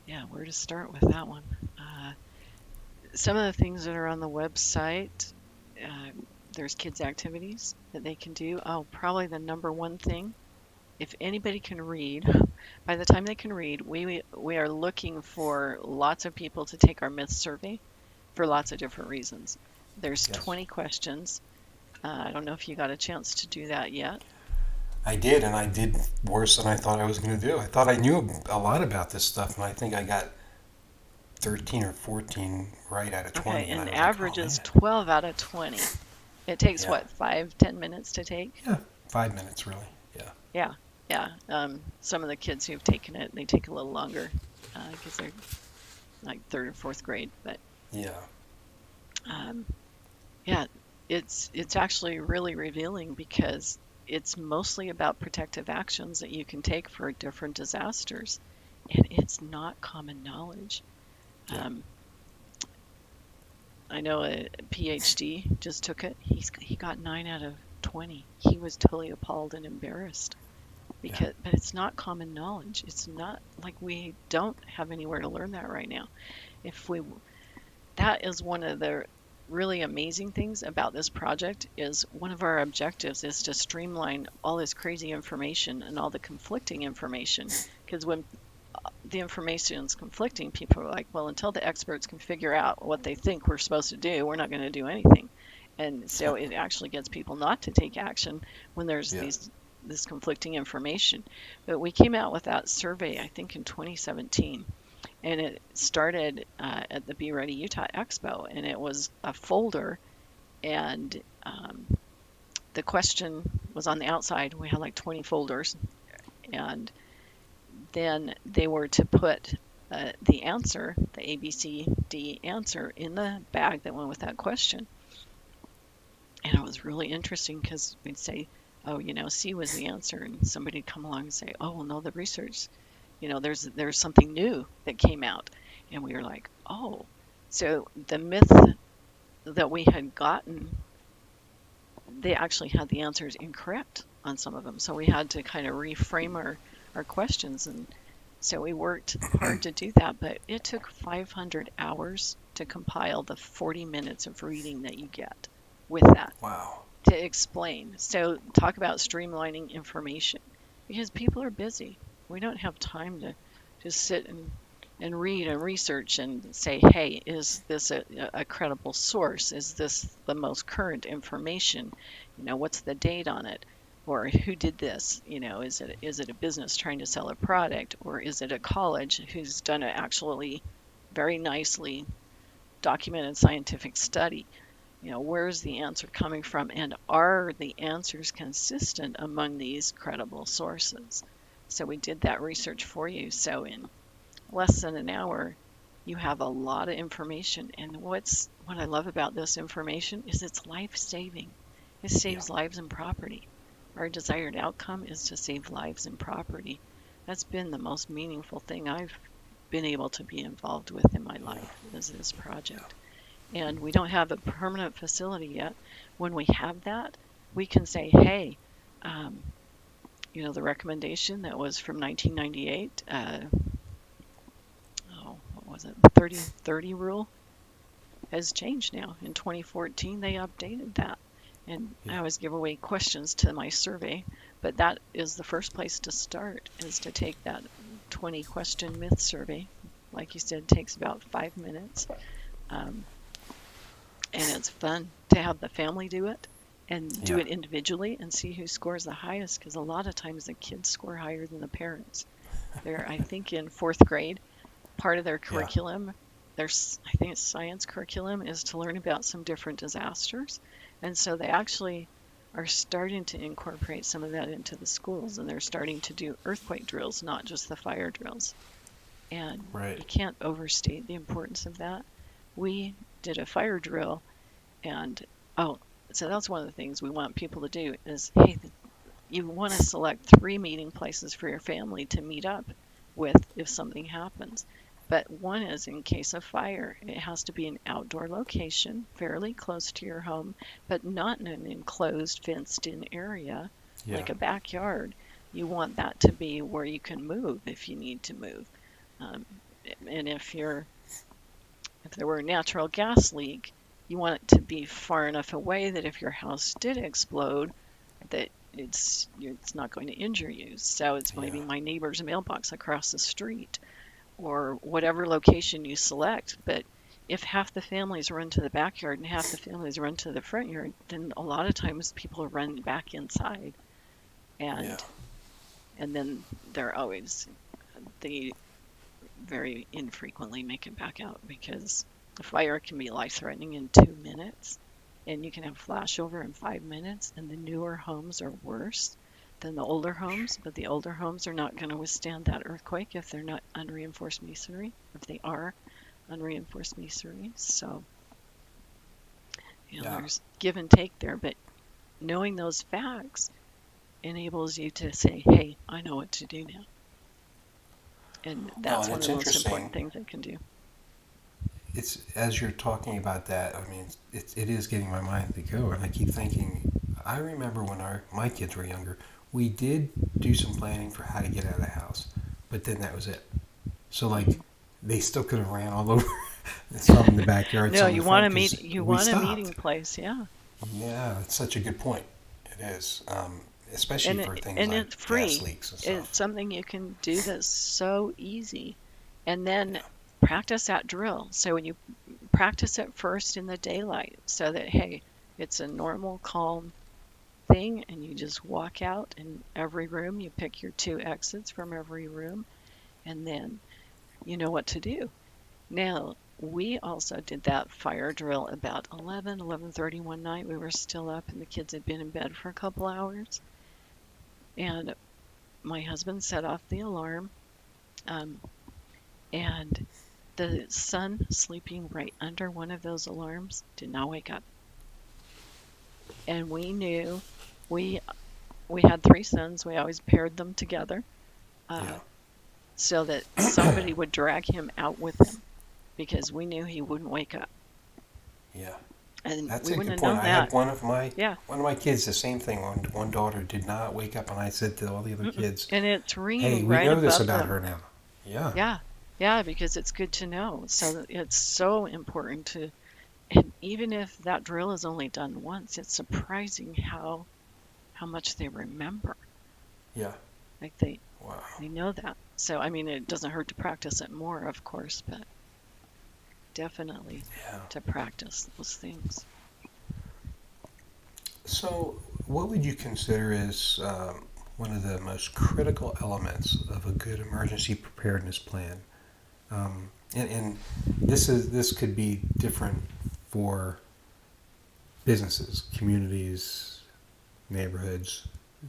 Yeah, where to start with that one? Some of the things that are on the website, uh, there's kids' activities that they can do. Oh, probably the number one thing, if anybody can read, by the time they can read, we are looking for lots of people to take our myth survey for lots of different reasons. There's Yes. 20 questions. I don't know if you got a chance to do that yet. I did, and I did worse than I thought I was going to do. I thought I knew a lot about this stuff, and I think I got 13 or 14 right out of Okay, 20, and I and was like, average oh is man. 12 out of 20. It takes Yeah. what, 5, 10 minutes to take? Yeah. 5 minutes, really. Yeah. Yeah, yeah. Some of the kids who've taken it, they take a little longer because they're like third or fourth grade. But Yeah. um, yeah, it's actually really revealing because it's mostly about protective actions that you can take for different disasters, and it's not common knowledge. Yeah. Um, I know a PhD just took it. He got 9 out of 20. He was totally appalled and embarrassed Yeah. but it's not common knowledge. It's not like we don't have anywhere to learn that right now. If we That is one of the really amazing things about this project is one of our objectives is to streamline all this crazy information and all the conflicting information, because when the information is conflicting, people are like, well, until the experts can figure out what they think we're supposed to do, we're not going to do anything. And so it actually gets people not to take action when there's Yeah. this conflicting information. But we came out with that survey, I think, in 2017, and it started at the Be Ready Utah Expo, and it was a folder, and the question was on the outside. We had like 20 folders, and then they were to put the answer, the ABCD answer, in the bag that went with that question. And it was really interesting because we'd say, oh, C was the answer, and somebody'd come along and say, oh, well, no, the research, there's something new that came out, and we were like, oh, so the myth that we had gotten, they actually had the answers incorrect on some of them, so we had to kind of reframe our questions, and so we worked hard to do that, but it took 500 hours to compile the 40 minutes of reading that you get with that Wow. to explain. So talk about streamlining information because people are busy. We don't have time to just sit and read and research and say, hey, is this a credible source? Is this the most current information? What's the date on it? Or who did this? Is it a business trying to sell a product, or is it a college who's done an actually very nicely documented scientific study? Where's the answer coming from? And are the answers consistent among these credible sources? So we did that research for you. So in less than an hour, you have a lot of information. And what I love about this information is it's life-saving. It Yeah. saves lives and property. Our desired outcome is to save lives and property. That's been the most meaningful thing I've been able to be involved with in my Yeah. life is this Yeah. project. And we don't have a permanent facility yet. When we have that, we can say, hey, um, the recommendation that was from 1998, what was it, the 30-30 rule has changed now. In 2014, they updated that. And I Yeah. always give away questions to my survey, but that is the first place to start, is to take that 20 question myth survey. Like you said, it takes about 5 minutes. Um, and it's fun to have the family do it and do Yeah. it individually and see who scores the highest, because a lot of times the kids score higher than the parents. They're, I think, in fourth grade. Part of their Yeah. curriculum I think it's science curriculum is to learn about some different disasters. And so they actually are starting to incorporate some of that into the schools, and they're starting to do earthquake drills, not just the fire drills. And Right. you can't overstate the importance of that. We did a fire drill, and oh, so that's one of the things we want people to do is, hey, you want to select 3 meeting places for your family to meet up with if something happens. But one is in case of fire. It has to be an outdoor location, fairly close to your home, but not in an enclosed, fenced-in area Yeah. like a backyard. You want that to be where you can move if you need to move. Um, and if there were a natural gas leak, you want it to be far enough away that if your house did explode, that it's not going to injure you. So it's maybe Yeah. my neighbor's mailbox across the street or whatever location you select. But if half the families run to the backyard and half the families run to the front yard, then a lot of times people run back inside, Yeah. and then they very infrequently make it back out because the fire can be life-threatening in 2 minutes, and you can have flashover in 5 minutes. And the newer homes are worse than the older homes, but the older homes are not going to withstand that earthquake if they're not unreinforced masonry, if they are unreinforced masonry. So, Yeah. there's give and take there, but knowing those facts enables you to say, hey, I know what to do now. And Well, that's and one it's of the most important interesting. things I can do. It's as you're talking about that. I mean, it is getting my mind to go, and I keep thinking. I remember when my kids were younger, we did do some planning for how to get out of the house, but then that was it. So like, they still could have ran all over, some in the backyard, No, some in the front, because you we want a meeting stopped. place, yeah. Yeah, it's such a good point. It is, especially And for things and like it's gas free. leaks and It's stuff. something you can do that's so easy. And then Yeah. practice that drill. So when you practice it first in the daylight, so that hey, it's a normal, calm thing, and you just walk out in every room. You pick your 2 exits from every room, and then you know what to do. Now, we also did that fire drill about 11:30 one night. We were still up, and the kids had been in bed for a couple hours. And my husband set off the alarm, um, and the son sleeping right under one of those alarms did not wake up. And we knew we we had 3 sons. We always paired them together, uh, Yeah. so that somebody would drag him out with them because we knew he wouldn't wake up. Yeah. And That's we a wouldn't good have point. known I that. had Yeah. one of my kids the same thing. One daughter did not wake up, and I said to all the other Mm-mm. kids, And it's "Hey, ringing we right know this above about them. her now." Yeah, Yeah. Yeah, because it's good to know. So it's so important to, and even if that drill is only done once, it's surprising how much they remember. yeah. Like Wow. they know that. So I mean, it doesn't hurt to practice it more, of course, but definitely Yeah. to practice those things. So, what would you consider as one of the most critical elements of a good emergency preparedness plan? And this could be different for businesses, communities, neighborhoods,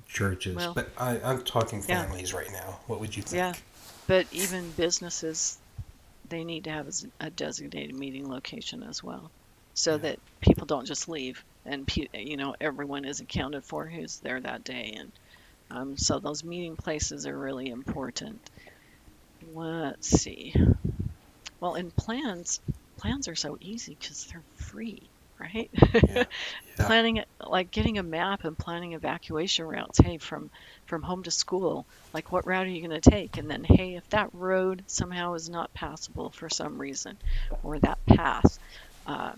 churches, Well, but I'm talking yeah, families right now. What would you yeah. think? But even businesses, they need to have a designated meeting location as well, so Yeah. that people don't just leave and everyone is accounted for who's there that day. And so those meeting places are really important. Let's see. Well, in plans are so easy because they're free, right? Yeah. Yeah. Planning it, like getting a map and planning evacuation routes. Hey, from home to school, like what route are you going to take? And then, hey, if that road somehow is not passable for some reason, or that path,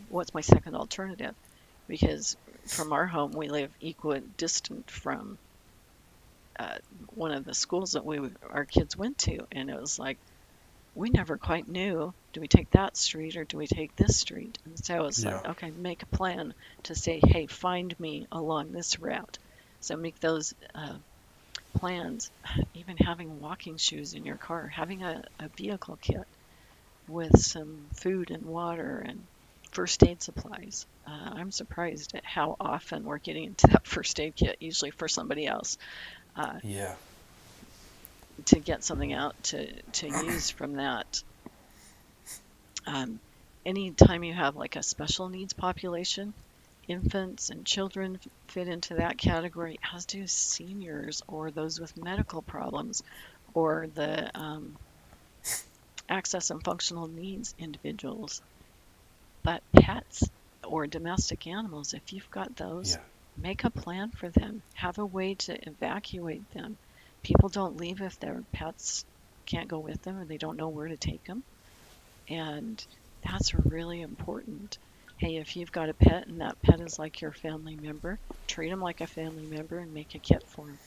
what's my second alternative? Because from our home, we live equidistant from uh, one of the schools that our kids went to, and it was like we never quite knew, do we take that street or do we take this street? And so it's Yeah. like, okay, make a plan to say, hey, find me along this route. So make those plans, even having walking shoes in your car, having a vehicle kit. with some food and water and first aid supplies. I'm surprised at how often we're getting into that first aid kit, usually for somebody else, uh, Yeah. to get something out to use from that. Um, Anytime you have like a special needs population, infants and children fit into that category, as do seniors or those with medical problems or the access and functional needs individuals. But pets or domestic animals, if you've got those, Yeah. make a plan for them. Have a way to evacuate them. People don't leave if their pets can't go with them or they don't know where to take them. And that's really important. Hey, if you've got a pet and that pet is like your family member, treat them like a family member and make a kit for them.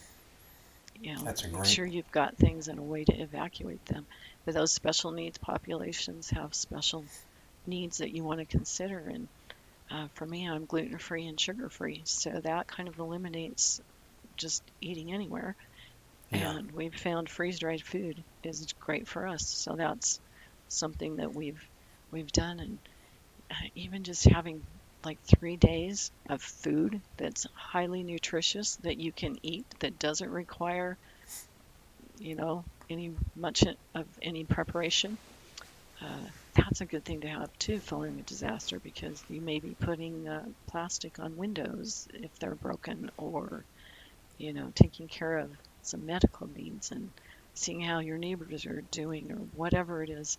That's a Make great. sure you've got things and a way to evacuate them. But those special needs populations have special needs that you want to consider. And for me, I'm gluten-free and sugar-free, so that kind of eliminates just eating anywhere. Yeah. And we've found freeze-dried food is great for us, so that's something that we've done. And even just having like 3 days of food that's highly nutritious that you can eat that doesn't require, any much of any preparation. That's a good thing to have too following a disaster, because you may be putting plastic on windows if they're broken, or taking care of some medical needs and seeing how your neighbors are doing or whatever it is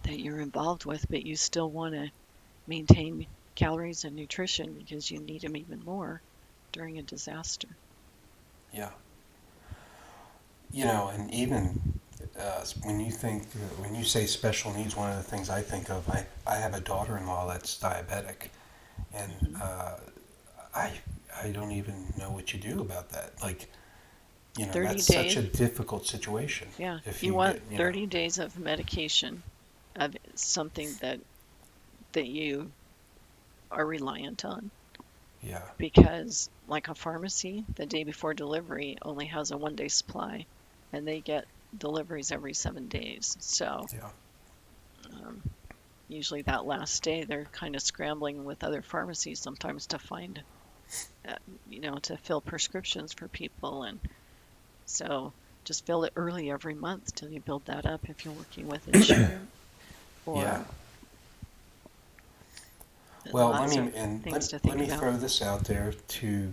that you're involved with, but you still want to maintain calories and nutrition because you need them even more during a disaster. Yeah. And even when you say special needs, one of the things I think of, I have a daughter-in-law that's diabetic, and Hmm. I don't even know what you do about that. Like, 30 that's such a days. difficult situation. Yeah, If you you want get, 30 days of medication of something that you are reliant on, yeah, because like a pharmacy the day before delivery only has a 1 day supply, and they get deliveries every 7 days. So yeah, um, usually that last day they're kind of scrambling with other pharmacies sometimes to find, uh, to fill prescriptions for people. And so just fill it early every month till you build that up if you're working with insurance, yeah. or Well, lots of things to let think me about. throw this out there to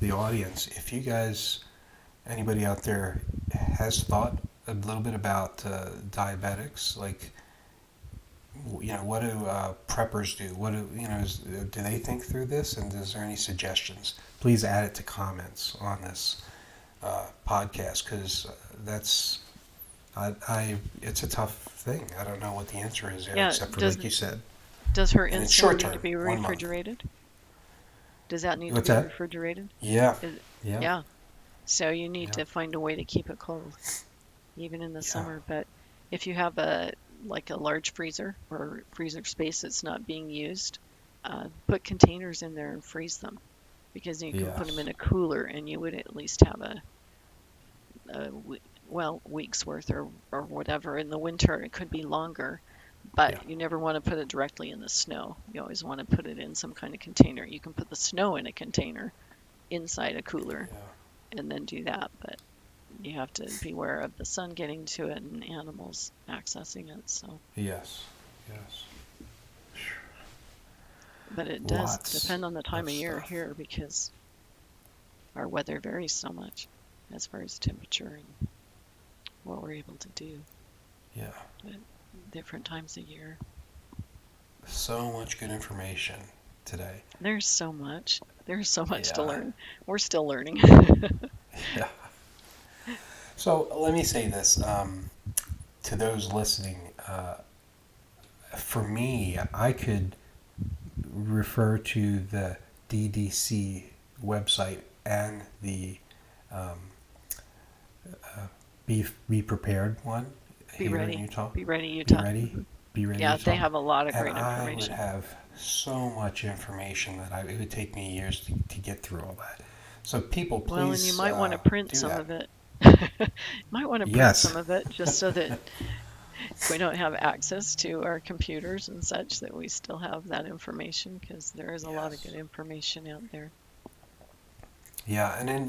the audience. If you guys, anybody out there, has thought a little bit about diabetics, like, what do preppers do? What do do they think through this? And is there any suggestions? Please add it to comments on this podcast, because that's it's a tough thing. I don't know what the answer is there, Yeah, except for does like you said, does her and it's insulin short need to term, be 1 month. refrigerated? Does that need to What's be that? refrigerated? Yeah, Is, yeah, yeah. So you need yeah, to find a way to keep it cold, even in the yeah, summer. But if you have a large freezer or freezer space that's not being used, put containers in there and freeze them, because you can put them yes, in a cooler and you would at least have well, week's worth, or whatever. In the winter, it could be longer, yeah, but you never want to put it directly in the snow. You always want to put it in some kind of container. You can put the snow in a container inside a cooler yeah, and then do that, but you have to beware of the sun getting to it and animals accessing it. So, yes, yes. but it does Lots depend on the time of of year stuff. here, because our weather varies so much as far as temperature and what we're able to do Yeah. at different times of year. So much good information today. There's so much. There's so much to Yeah. learn. We're still learning. Yeah. So let me say this to those listening. For me, I could refer to the DDC website and the um, Be Prepared one Be here in ready. Utah. Be ready, Be Utah. ready. Be ready, Yeah, they Utah. have a lot of And great I would information. have so much information that it would take me years to get through all that. So people, Well, and you please might want to print do some that. of it. Might want to print Yes. some of it just so that we don't have access to our computers and such, that we still have that information, because there is a lot of good Yes. information out there. Yeah, and then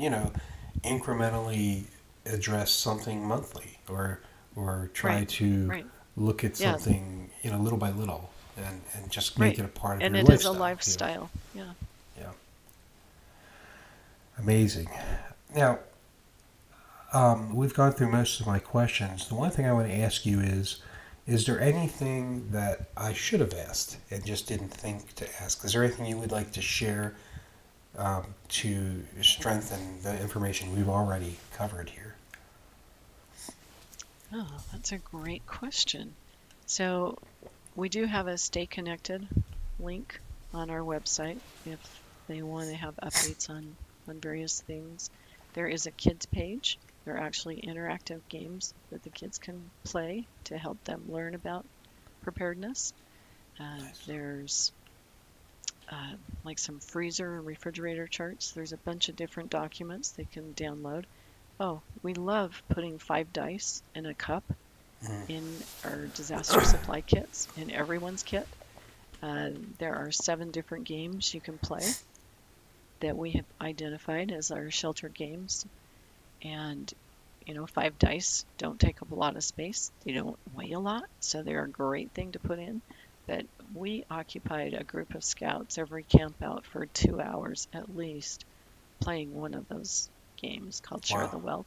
incrementally address something monthly, or try Right, to right. look at Yeah, something little by little, and just make right. it a part of And your it is a lifestyle. lifestyle. Yeah. Yeah, amazing. Now, we've gone through most of my questions. The one thing I want to ask you is there anything that I should have asked and just didn't think to ask? Is there anything you would like to share to strengthen the information we've already covered here? Oh, that's a great question. So we do have a Stay Connected link on our website if they want to have updates on various things. There is a kids page. There are actually interactive games that the kids can play to help them learn about preparedness. Nice. There's like some freezer and refrigerator charts. There's a bunch of different documents they can download. Oh, we love putting 5 dice in a cup Mhm. in our disaster supply kits, in everyone's kit. There are 7 different games you can play that we have identified as our shelter games. And, 5 dice don't take up a lot of space. They don't weigh a lot, so they're a great thing to put in. But we occupied a group of scouts every camp out for 2 hours at least, playing one of those games called Share the Wow. Wealth.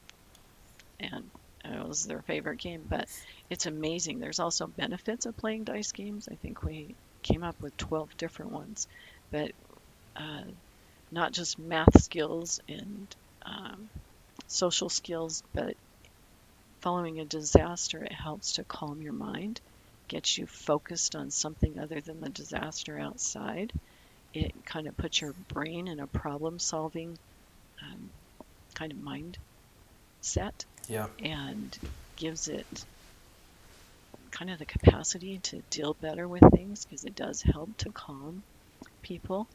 And it was their favorite game. But it's amazing. There's also benefits of playing dice games. I think we came up with 12 different ones. But uh, not just math skills and social skills, but following a disaster, it helps to calm your mind, gets you focused on something other than the disaster outside. It kind of puts your brain in a problem solving um, kind of mindset, Yeah. and gives it kind of the capacity to deal better with things, because it does help to calm people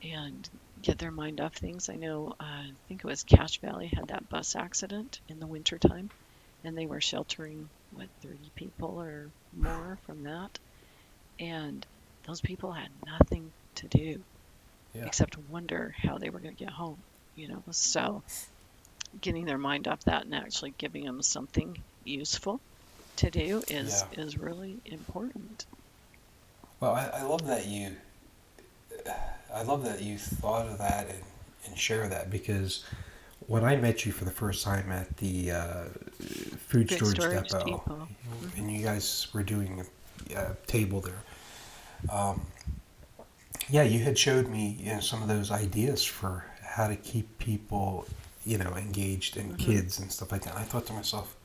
and get their mind off things. I know, I think it was Cache Valley had that bus accident in the wintertime, and they were sheltering, 30 people or more from that. And those people had nothing to do Yeah. except wonder how they were going to get home. So getting their mind off that and actually giving them something useful to do is Yeah. is really important. Well, I love that you thought of that and share that, because when I met you for the first time at the food Food storage storage depot, depot. Hmm. and you guys were doing a table there, yeah, you had showed me some of those ideas for how to keep people engaged, and Hmm. kids and stuff like that. And I thought to myself,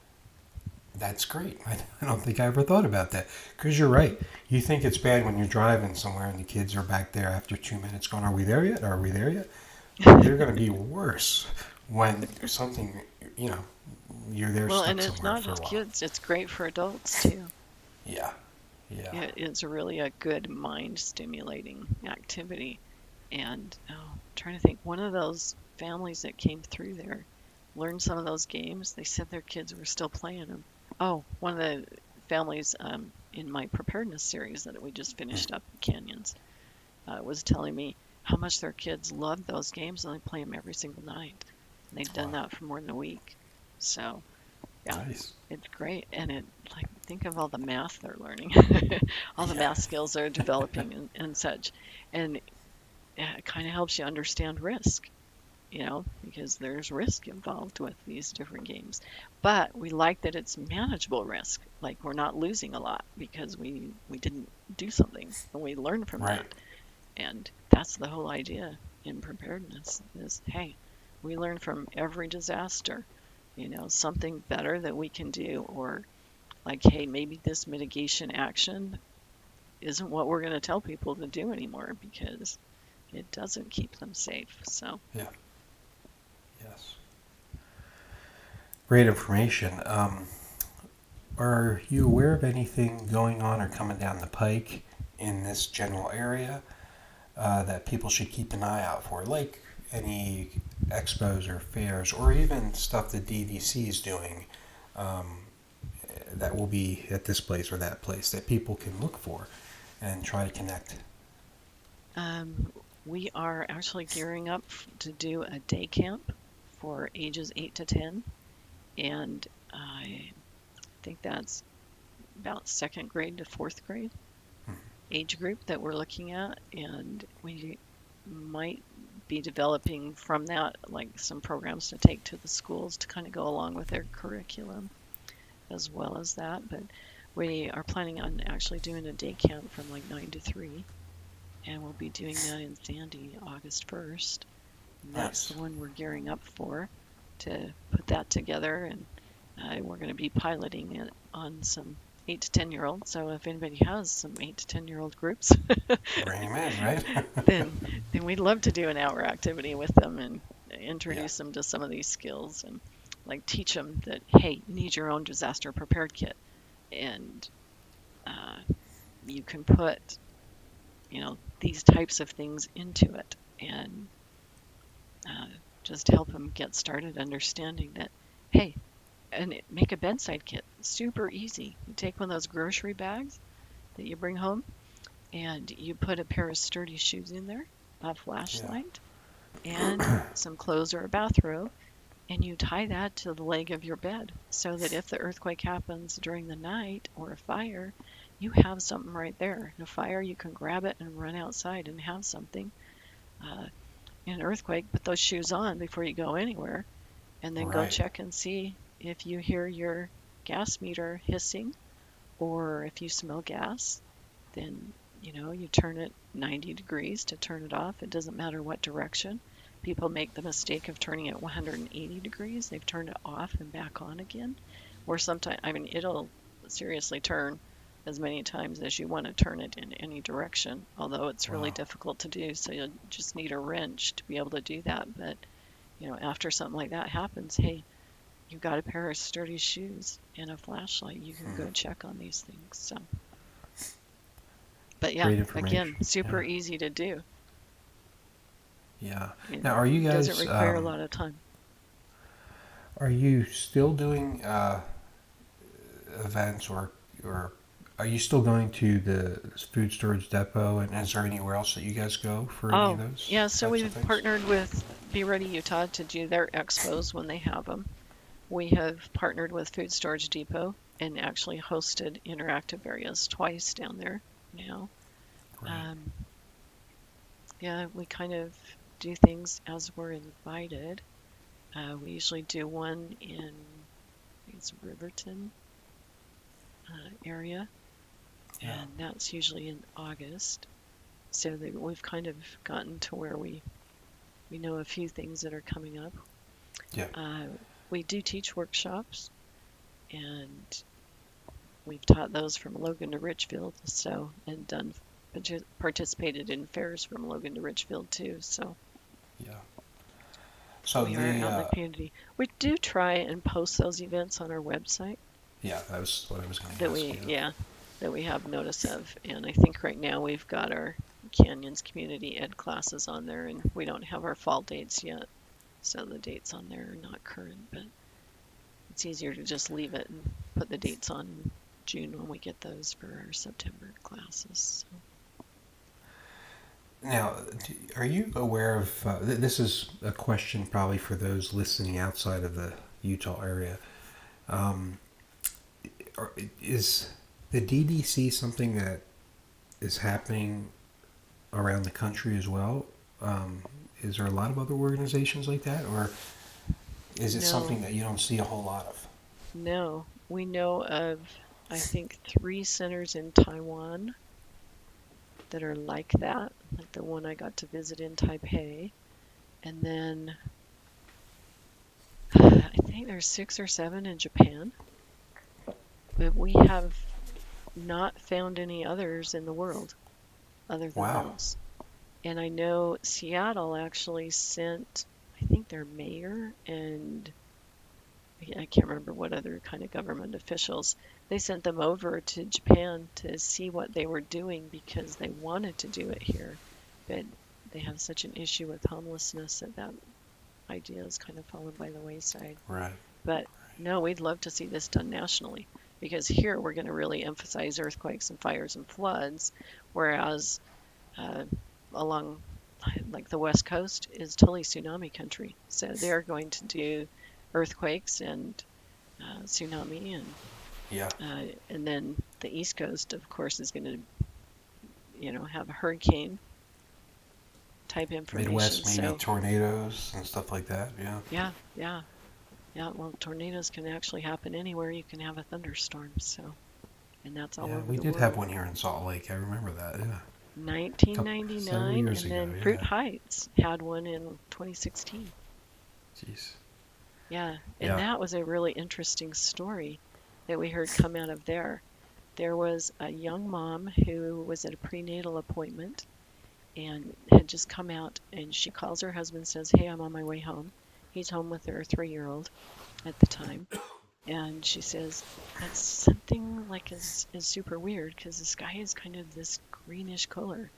that's great. I don't think I ever thought about that. Because you're right. You think it's bad when you're driving somewhere and the kids are back there after 2 minutes going, "Are we there yet? Are we there yet?" They're going to be worse when something, you know, you're there Well, stuck and it's somewhere not for a just while. kids, it's great for adults too. Yeah. Yeah. It is really a good mind stimulating activity. And trying to think, one of those families that came through there learned some of those games. They said their kids were still playing them. Oh, one of the families in my preparedness series that we just finished up, Canyons, was telling me how much their kids love those games, and they play them every single night. And they've done Wow. that for more than a week. So, yeah, Nice. it's great. And think of all the math they're learning, all the Yeah. math skills they're developing, and such. And it kind of helps you understand risk, because there's risk involved with these different games. But we like that it's manageable risk. Like, we're not losing a lot because we didn't do something, and we learn from Right. that. And that's the whole idea in preparedness is, hey, we learn from every disaster, something better that we can do, or like, hey, maybe this mitigation action isn't what we're going to tell people to do anymore because it doesn't keep them safe. So, Yeah. Yes. Great information. Are you aware of anything going on or coming down the pike in this general area that people should keep an eye out for, like any expos or fairs, or even stuff the DDC is doing, um, that will be at this place or that place that people can look for and try to connect? We are actually gearing up to do a day camp for ages 8 to 10, and I think that's about second grade to fourth grade age group that we're looking at, and we might be developing from that like some programs to take to the schools to kind of go along with their curriculum as well as that. But we are planning on actually doing a day camp from like 9 to 3, and we'll be doing that in Sandy August 1st. And that's Nice. the one we're gearing up for, to put that together, and we're going to be piloting it on some 8 to 10-year-olds. So if anybody has some 8 to 10-year-old groups, Bring them in, right? then we'd love to do an hour activity with them and Yeah. introduce them to some of these skills, and like teach them that, hey, you need your own disaster prepared kit, and you can put these types of things into it, and just help them get started understanding that, hey, and make a bedside kit. Super easy. You take one of those grocery bags that you bring home, and you put a pair of sturdy shoes in there, a flashlight, and some clothes or a bathrobe, and you tie that to the leg of your bed so that if the earthquake happens during the night or a fire, you have something right there. In a fire, you can grab it and run outside and have something. In an earthquake, put those shoes on before you go anywhere, and then go Right. check and see if you hear your gas meter hissing, or if you smell gas. Then you turn it 90 degrees to turn it off. It doesn't matter what direction. People make the mistake of turning it 180 degrees. They've turned it off and back on again. Or sometimes, it'll seriously turn as many times as you want to turn it in any direction, although it's really Wow. difficult to do. So you'll just need a wrench to be able to do that. But, after something like that happens, hey, you've got a pair of sturdy shoes and a flashlight. You can go check on these things. So, but yeah, Great again, information. super Yeah. easy to do. Yeah. It Now, are you doesn't guys require a lot of time. are you still doing events, or are you still going to the food storage depot, and is there anywhere else that you guys go for any of Oh, those yeah, so types of we've things? partnered with Be Ready Utah to do their expos when they have them. We have partnered with Food Storage Depot and actually hosted interactive areas twice down there now. Right. Um, yeah, we kind of do things as we're invited. We usually do one in, I think it's Riverton area, Yeah. and that's usually in August. So that we've kind of gotten to where we know a few things that are coming up. Yeah. We do teach workshops, and we've taught those from Logan to Richfield, so, and participated in fairs from Logan to Richfield too. So Yeah. So we are out in the community. We do try and post those events on our website yeah, that was what I was going to that ask you. we have notice of, and I think right now we've got our Canyons community ed classes on there, and we don't have our fall dates yet, so the dates on there are not current, but it's easier to just leave it and put the dates on in June when we get those for our September classes. So. Now, are you aware of? This is a question probably for those listening outside of the Utah area. Um, is the DDC something that is happening around the country as well? Is there a lot of other organizations like that, or is it No, something that you don't see a whole lot of? no. We know of, I think, 3 centers in Taiwan that are like that, like the one I got to visit in Taipei. And then I think there's 6 or 7 in Japan. But we have not found any others in the world other than Wow. those. And I know Seattle actually sent, I think their mayor and I can't remember what other kind of government officials, they sent them over to Japan to see what they were doing because they wanted to do it here. But they have such an issue with homelessness that idea has kind of fallen by the wayside. Right. But no, we'd love to see this done nationally. because here we're going to really emphasize earthquakes and fires and floods, whereas uh, along like the West Coast is totally tsunami country. So they're going to do earthquakes and tsunami, Yeah. and then the East Coast, of course, is going to have a hurricane type information. Midwest, maybe So tornadoes and stuff like that. Yeah. yeah, yeah, yeah. Well, tornadoes can actually happen anywhere. You can have a thunderstorm. So, and that's all Yeah, over we the did have world. one here in Salt Lake. I remember that. Yeah. Several 1999, years and ago. then Yeah. Fruit Heights had one in 2016. Jeez. Yeah, and Yeah. that was a really interesting story that we heard come out of there. There was a young mom who was at a prenatal appointment and had just come out, and she calls her husband and says, "Hey, I'm on my way home." He's home with her 3-year-old at the time. And she says, "That's something like is super weird because the sky is kind of this greenish color."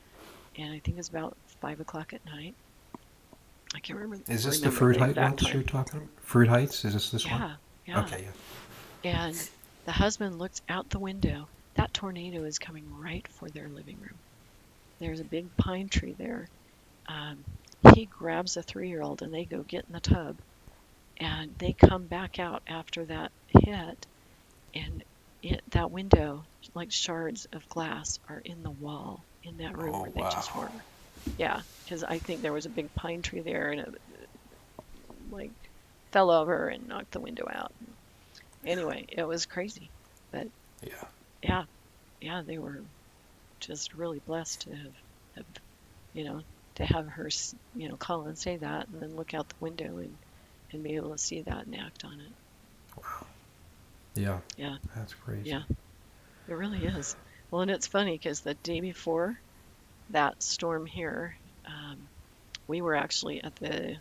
And I think it's about 5 o'clock at night. I can't Is this the remember Fruit the Heights exact ones you're time. talking about? Fruit Heights? Is this one? Yeah, yeah. Okay. And the husband looks out the window. That tornado is coming right for their living room. There's a big pine tree there. Um, he grabs a 3-year-old and they go get in the tub. And they come back out after that hit, and that window, like shards of glass, are in the wall in that room Oh where they just wow. were. Yeah, because I think there was a big pine tree there, and it like fell over and knocked the window out. Anyway, it was crazy, but Yeah. yeah, yeah, they were just really blessed to have you know, to have her, call and say that, and then look out the window and be able to see that and act on it. Wow. Yeah. Yeah, That's crazy. yeah, it really is. Well, and it's funny because the day before that storm here, we were actually at the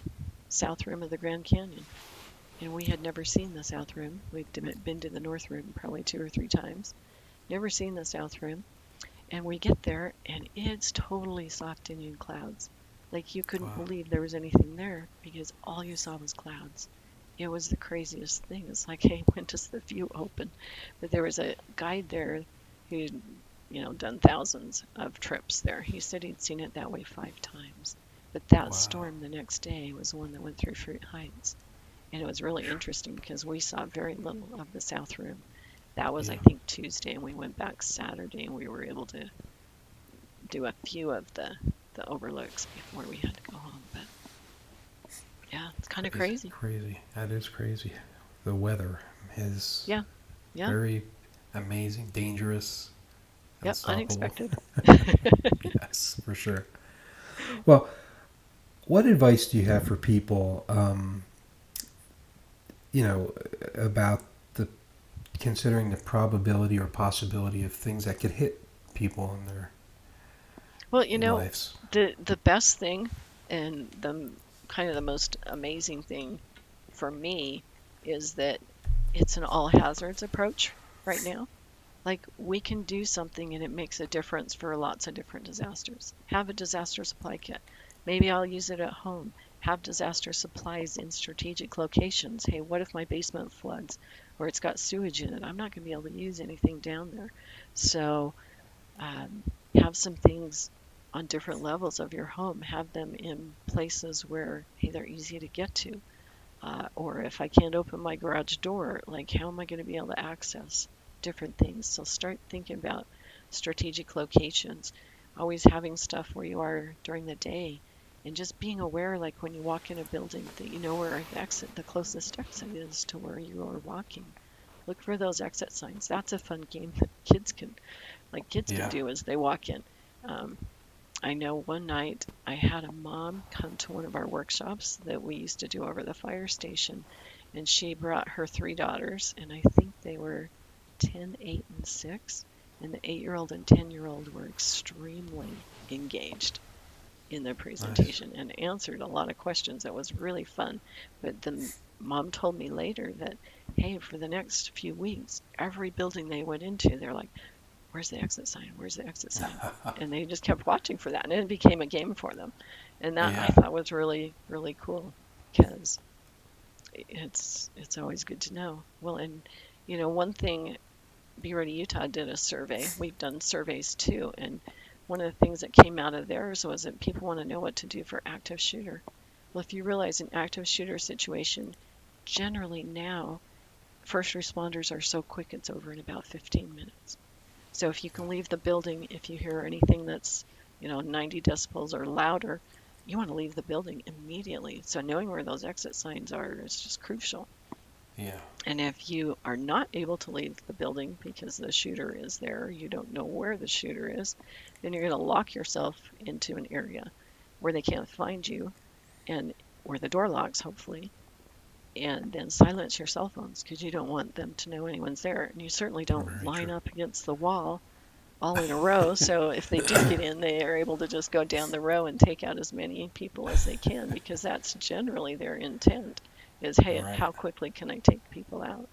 south rim of the Grand Canyon, and we had never seen the south rim. We'd been to the north rim probably 2 or 3 times, never seen the south rim. And we get there, and it's totally soft Indian clouds. Like you couldn't Wow. believe there was anything there because all you saw was clouds. It was the craziest thing. It's like, hey, when does the view open? But there was a guide there who'd, done thousands of trips there. He said he'd seen it that way 5 times. But that Wow. storm the next day was one that went through Fruit Heights. And it was really interesting because we saw very little of the South Rim. That was, I Yeah. think, Tuesday, and we went back Saturday, and we were able to do a few of the overlooks before we had to go home. But yeah, it's kind of crazy. Crazy. That is crazy. The weather is Yeah, yeah, very amazing, dangerous, yep, unstoppable. unexpected. Yes, for sure. Well, what advice do you have for people, about the considering the probability or possibility of things that could hit people in their Well, lives? the best thing and the kind of the most amazing thing for me is that it's an all hazards approach right now. Like we can do something and it makes a difference for lots of different disasters. Have a disaster supply kit. Maybe I'll use it at home. Have disaster supplies in strategic locations. Hey, what if my basement floods or it's got sewage in it? I'm not going to be able to use anything down there. So have some things on different levels of your home. Have them in places where, hey, they're easy to get to. Or if I can't open my garage door, like how am I going to be able to access different things? So start thinking about strategic locations, always having stuff where you are during the day, and just being aware, like when you walk in a building, that you know where the closest exit is to where you are walking. Look for those exit signs. That's a fun game that kids can Yeah. do as they walk in. Um, I know one night I had a mom come to one of our workshops that we used to do over the fire station, and she brought her 3 daughters, and I think they were 10, 8, and 6, and the 8-year-old and 10-year-old were extremely engaged in their Nice. presentation and answered a lot of questions. That was really fun. But the mom told me later that, hey, for the next few weeks, every building they went into, they're like, where's the exit sign? Where's the exit sign? And they just kept watching for that, and it became a game for them. And that I Yeah. thought was really, really cool because it's always good to know. Well, and one thing Be Ready Utah did a survey. We've done surveys too, and one of the things that came out of theirs was that people want to know what to do for active shooter. Well, if you realize an active shooter situation, generally now, first responders are so quick it's over in about 15 minutes. So if you can leave the building, if you hear anything that's, 90 decibels or louder, you want to leave the building immediately. So knowing where those exit signs are is just crucial. Yeah. And if you are not able to leave the building because the shooter is there, you don't know where the shooter is, then you're going to lock yourself into an area where they can't find you, and where the door locks, hopefully, and then silence your cell phones because you don't want them to know anyone's there. And you certainly don't Very line true. up against the wall all in a row. So if they do get in, they are able to just go down the row and take out as many people as they can, because that's generally their intent is, hey, Right. how quickly can I take people out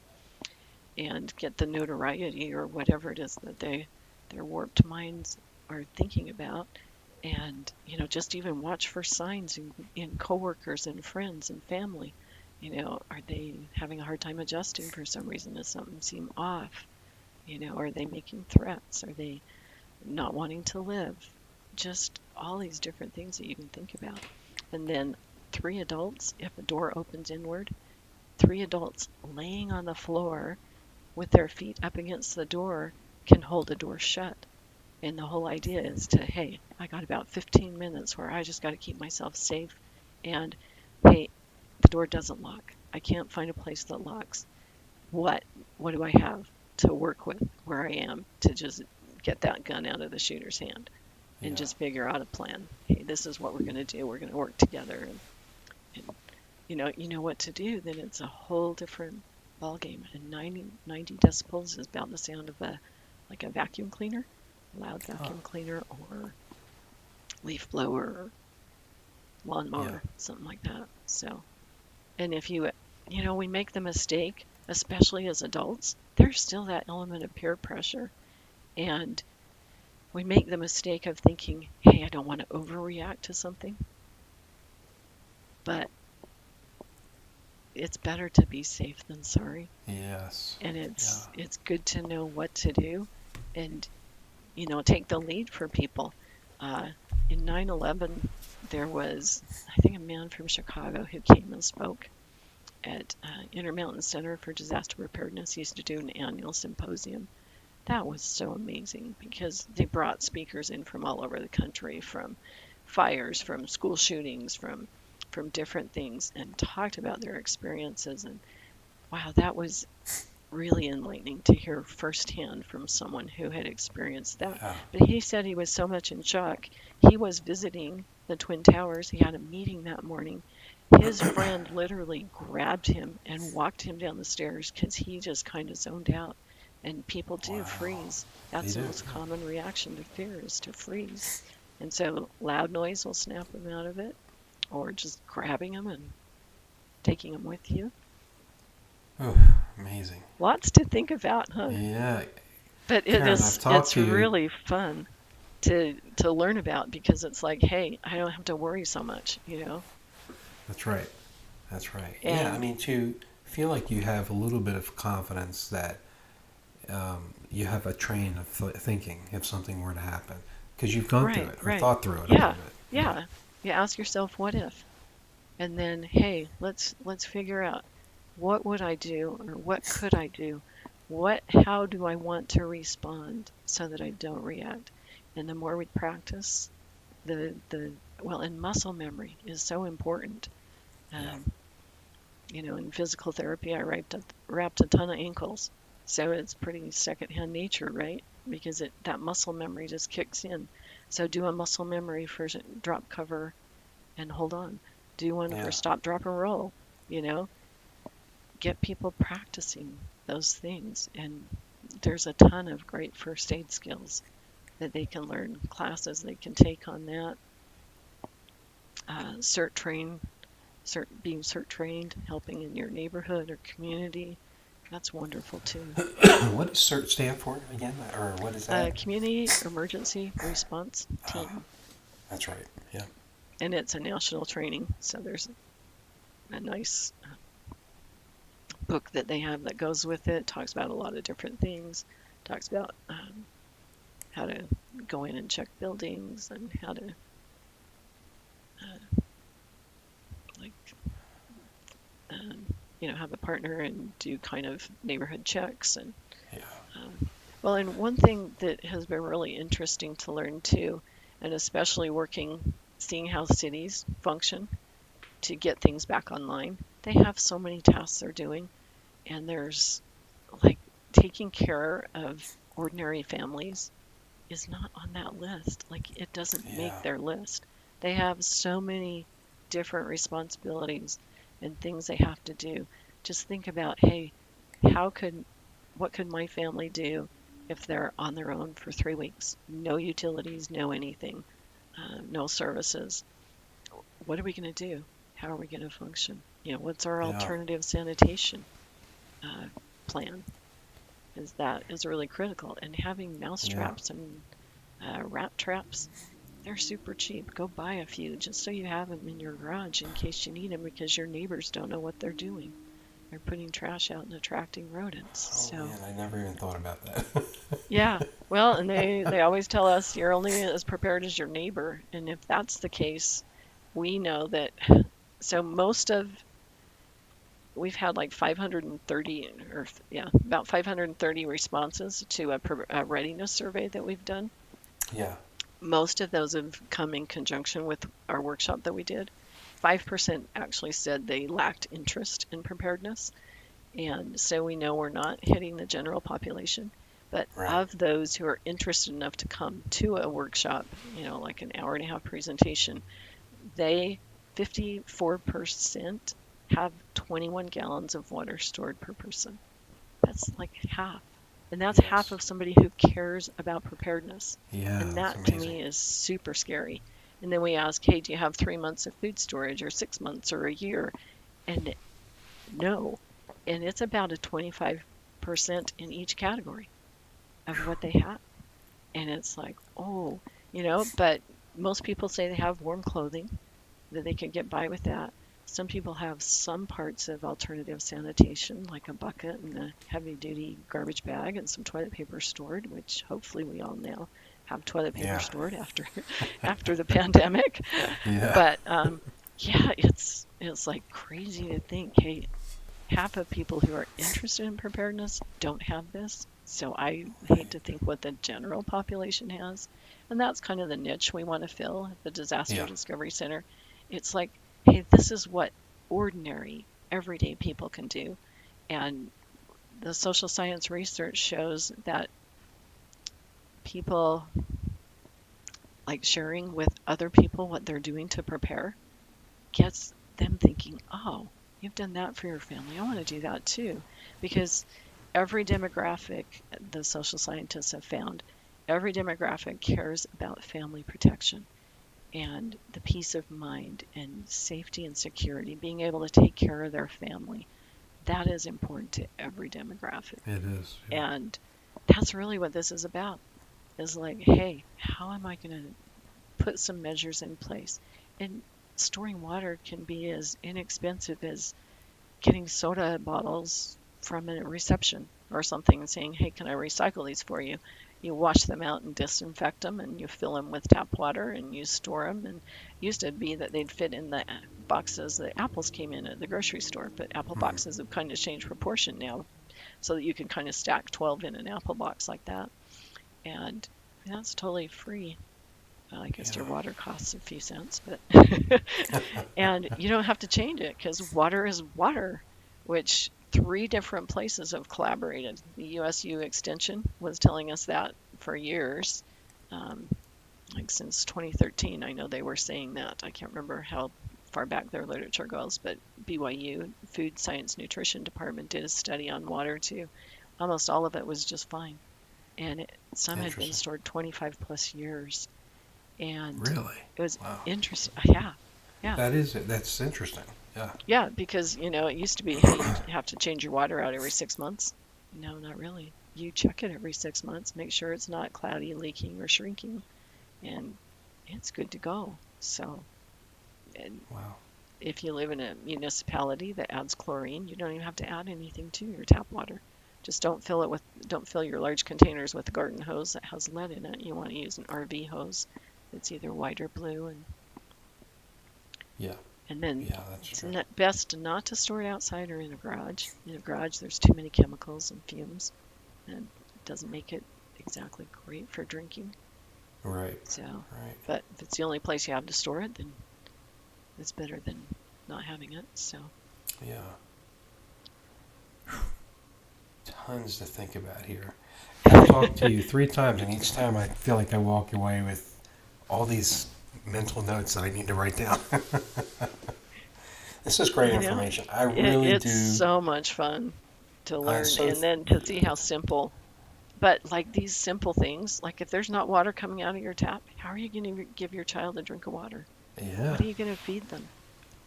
and get the notoriety or whatever it is that their warped minds are thinking about. And, just even watch for signs in coworkers and friends and family. Are they having a hard time adjusting for some reason? Does something seem off? Are they making threats? Are they not wanting to live? Just all these different things that you can think about. And then 3 adults, if a door opens inward, 3 adults laying on the floor with their feet up against the door can hold the door shut. And the whole idea is to, hey, I got about 15 minutes where I just got to keep myself safe. And, hey, the door doesn't lock. I can't find a place that locks. What do I have to work with where I am to just get that gun out of the shooter's hand and Yeah. just figure out a plan? Hey, this is what we're going to do. We're going to work together. And you know what to do. Then it's a whole different ballgame. And 90 decibels is about the sound of a vacuum cleaner, loud vacuum cleaner, or leaf blower, or lawnmower, something like that. So, and if we make the mistake, especially as adults, there's still that element of peer pressure. And we make the mistake of thinking, hey, I don't want to overreact to something. But it's better to be safe than sorry. Yes. And it's good to know what to do and, take the lead for people. In 9/11, there was, I think, a man from Chicago who came and spoke at Intermountain Center for Disaster Preparedness. He used to do an annual symposium. That was so amazing because they brought speakers in from all over the country, from fires, from school shootings, from different things, and talked about their experiences. And wow, that was really enlightening to hear firsthand from someone who had experienced that. Yeah. But he said he was so much in shock. He was visiting the Twin Towers. He had a meeting that morning. His friend literally grabbed him and walked him down the stairs because he just kind of zoned out. And people do freeze. That's the most common reaction to fear, is to freeze. And so loud noise will snap them out of it, or just grabbing them and taking them with you. Oh, amazing. Lots to think about, huh? Yeah. But Karen, it's really fun to learn about, because it's like, hey, I don't have to worry so much, That's right. That's right. And, yeah, I mean, to feel like you have a little bit of confidence that you have a train of thinking if something were to happen, because you've gone through it or thought through it a little bit. Yeah. You ask yourself, what if? And then, hey, let's figure out, what would I do, or what could I do? How do I want to respond so that I don't react? And the more we practice, and muscle memory is so important. In physical therapy, I wrapped a ton of ankles. So it's pretty secondhand nature, right? Because that muscle memory just kicks in. So do a muscle memory for drop, cover, and hold on. Do one for stop, drop, and roll. Get people practicing those things. And there's a ton of great first aid skills that they can learn, classes they can take on that. Being CERT trained, helping in your neighborhood or community. That's wonderful too. What does CERT stand for again, or what is that? Community Emergency Response Team. That's right. Yeah. And it's a national training, so there's a nice book that they have that goes with it. Talks about a lot of different things. talks about how to go in and check buildings and how to like have a partner and do kind of neighborhood checks. And Yeah. well, and one thing that has been really interesting to learn too, and especially seeing how cities function to get things back online, they have so many tasks they're doing, and there's like taking care of ordinary families is not on that list. Like it doesn't make Yeah. their list. They have so many different responsibilities and things they have to do. Just think about, hey, what could my family do if they're on their own for 3 weeks? No utilities, no anything, no services. What are we going to do? How are we going to function? What's our Yeah. alternative sanitation uh, plan? That is really critical. And having mouse Yeah. traps and rat traps, they're super cheap. Go buy a few just so you have them in your garage in case you need them because your neighbors don't know what they're doing. They're putting trash out and attracting rodents. Oh So, man, I never even thought about that. yeah. Well, and they always tell us you're only as prepared as your neighbor. And if that's the case, we know that. So we've had like 530 or yeah, about 530 responses to a readiness survey that we've done. Yeah. Most of those have come in conjunction with our workshop that we did. 5% actually said they lacked interest in preparedness. And so we know we're not hitting the general population. But Right. of those who are interested enough to come to a workshop, like an hour and a half presentation, 54% have 21 gallons of water stored per person. That's like half. And that's half Yes. of somebody who cares about preparedness. Yeah, And that's that to amazing. me is super scary. And then we ask, hey, do you have 3 months of food storage or 6 months or a year? And no. And it's about a 25% in each category of what they have. And it's like, oh, but most people say they have warm clothing, that they can get by with that. Some people have some parts of alternative sanitation, like a bucket and a heavy-duty garbage bag and some toilet paper stored, which hopefully we all now have toilet paper Yeah. stored after the pandemic. Yeah. But yeah, it's like crazy to think, hey, half of people who are interested in preparedness don't have this. So I hate to think what the general population has. And that's kind of the niche we want to fill at the Disaster Yeah. Discovery Center. It's like, hey, this is what ordinary, everyday people can do. And the social science research shows that people like sharing with other people what they're doing to prepare gets them thinking, oh, you've done that for your family. I want to do that too. Because every demographic, the social scientists have found, every demographic cares about family protection and the peace of mind and safety and security, being able to take care of their family. That is important to every demographic. It is. Yeah. And that's really what this is about. Is like, hey, how am I going to put some measures in place? And storing water can be as inexpensive as getting soda bottles from a reception or something and saying, hey, can I recycle these for you? You wash them out and disinfect them and you fill them with tap water and you store them. And it used to be that they'd fit in the boxes that apples came in at the grocery store, but apple boxes have kind of changed proportion now so that you can kind of stack 12 in an apple box like that. And that's totally free. I guess Yeah. your water costs a few cents, but and you don't have to change it because water is water, which 3 different places have collaborated. The USU Extension was telling us that for years, like since 2013. I know they were saying that. I can't remember how far back their literature goes, but BYU Food Science Nutrition Department did a study on water too. Almost all of it was just fine, and some had been Interesting. stored 25 plus years. And Really? it was Wow. interesting. Yeah, yeah, That's interesting. Yeah. yeah. Because it used to be, hey, you have to change your water out every 6 months. No, not really. You check it every 6 months, make sure it's not cloudy, leaking, or shrinking, and it's good to go. So, and Wow. if you live in a municipality that adds chlorine, you don't even have to add anything to your tap water. Just don't fill your large containers with a garden hose that has lead in it. You want to use an RV hose that's either white or blue, Yeah. and then Yeah, that's it's true. best not to store it outside or in a garage. In a garage, there's too many chemicals and fumes, and it doesn't make it exactly great for drinking. Right. So, Right. but if it's the only place you have to store it, then it's better than not having it. So, Yeah. Tons to think about here. I've talked to you 3 times, and each time I feel like I walk away with all these mental notes that I need to write down. This is great you know, information. I really it's do. so much fun to learn, So, and then to see how simple. But like these simple things, like if there's not water coming out of your tap, how are you going to give your child a drink of water? yeah. What are you going to feed them?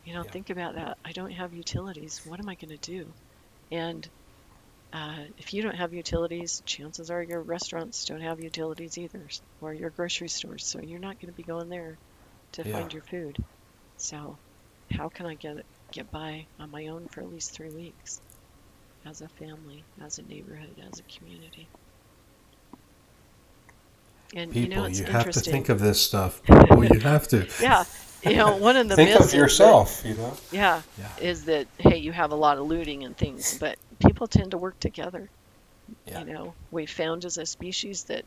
Yeah. Think about that. I don't have utilities. What am I going to do? And if you don't have utilities, chances are your restaurants don't have utilities either, or your grocery stores. So you're not going to be going there to Yeah. find your food. So how can I get by on my own for at least 3 weeks as a family, as a neighborhood, as a community? And People, it's you have to interesting. think of this stuff. People, you have to. Yeah, one of the Think myths of is that, yourself, yeah, Yeah. is that hey, you have a lot of looting and things, but people tend to work together. Yeah. We found as a species that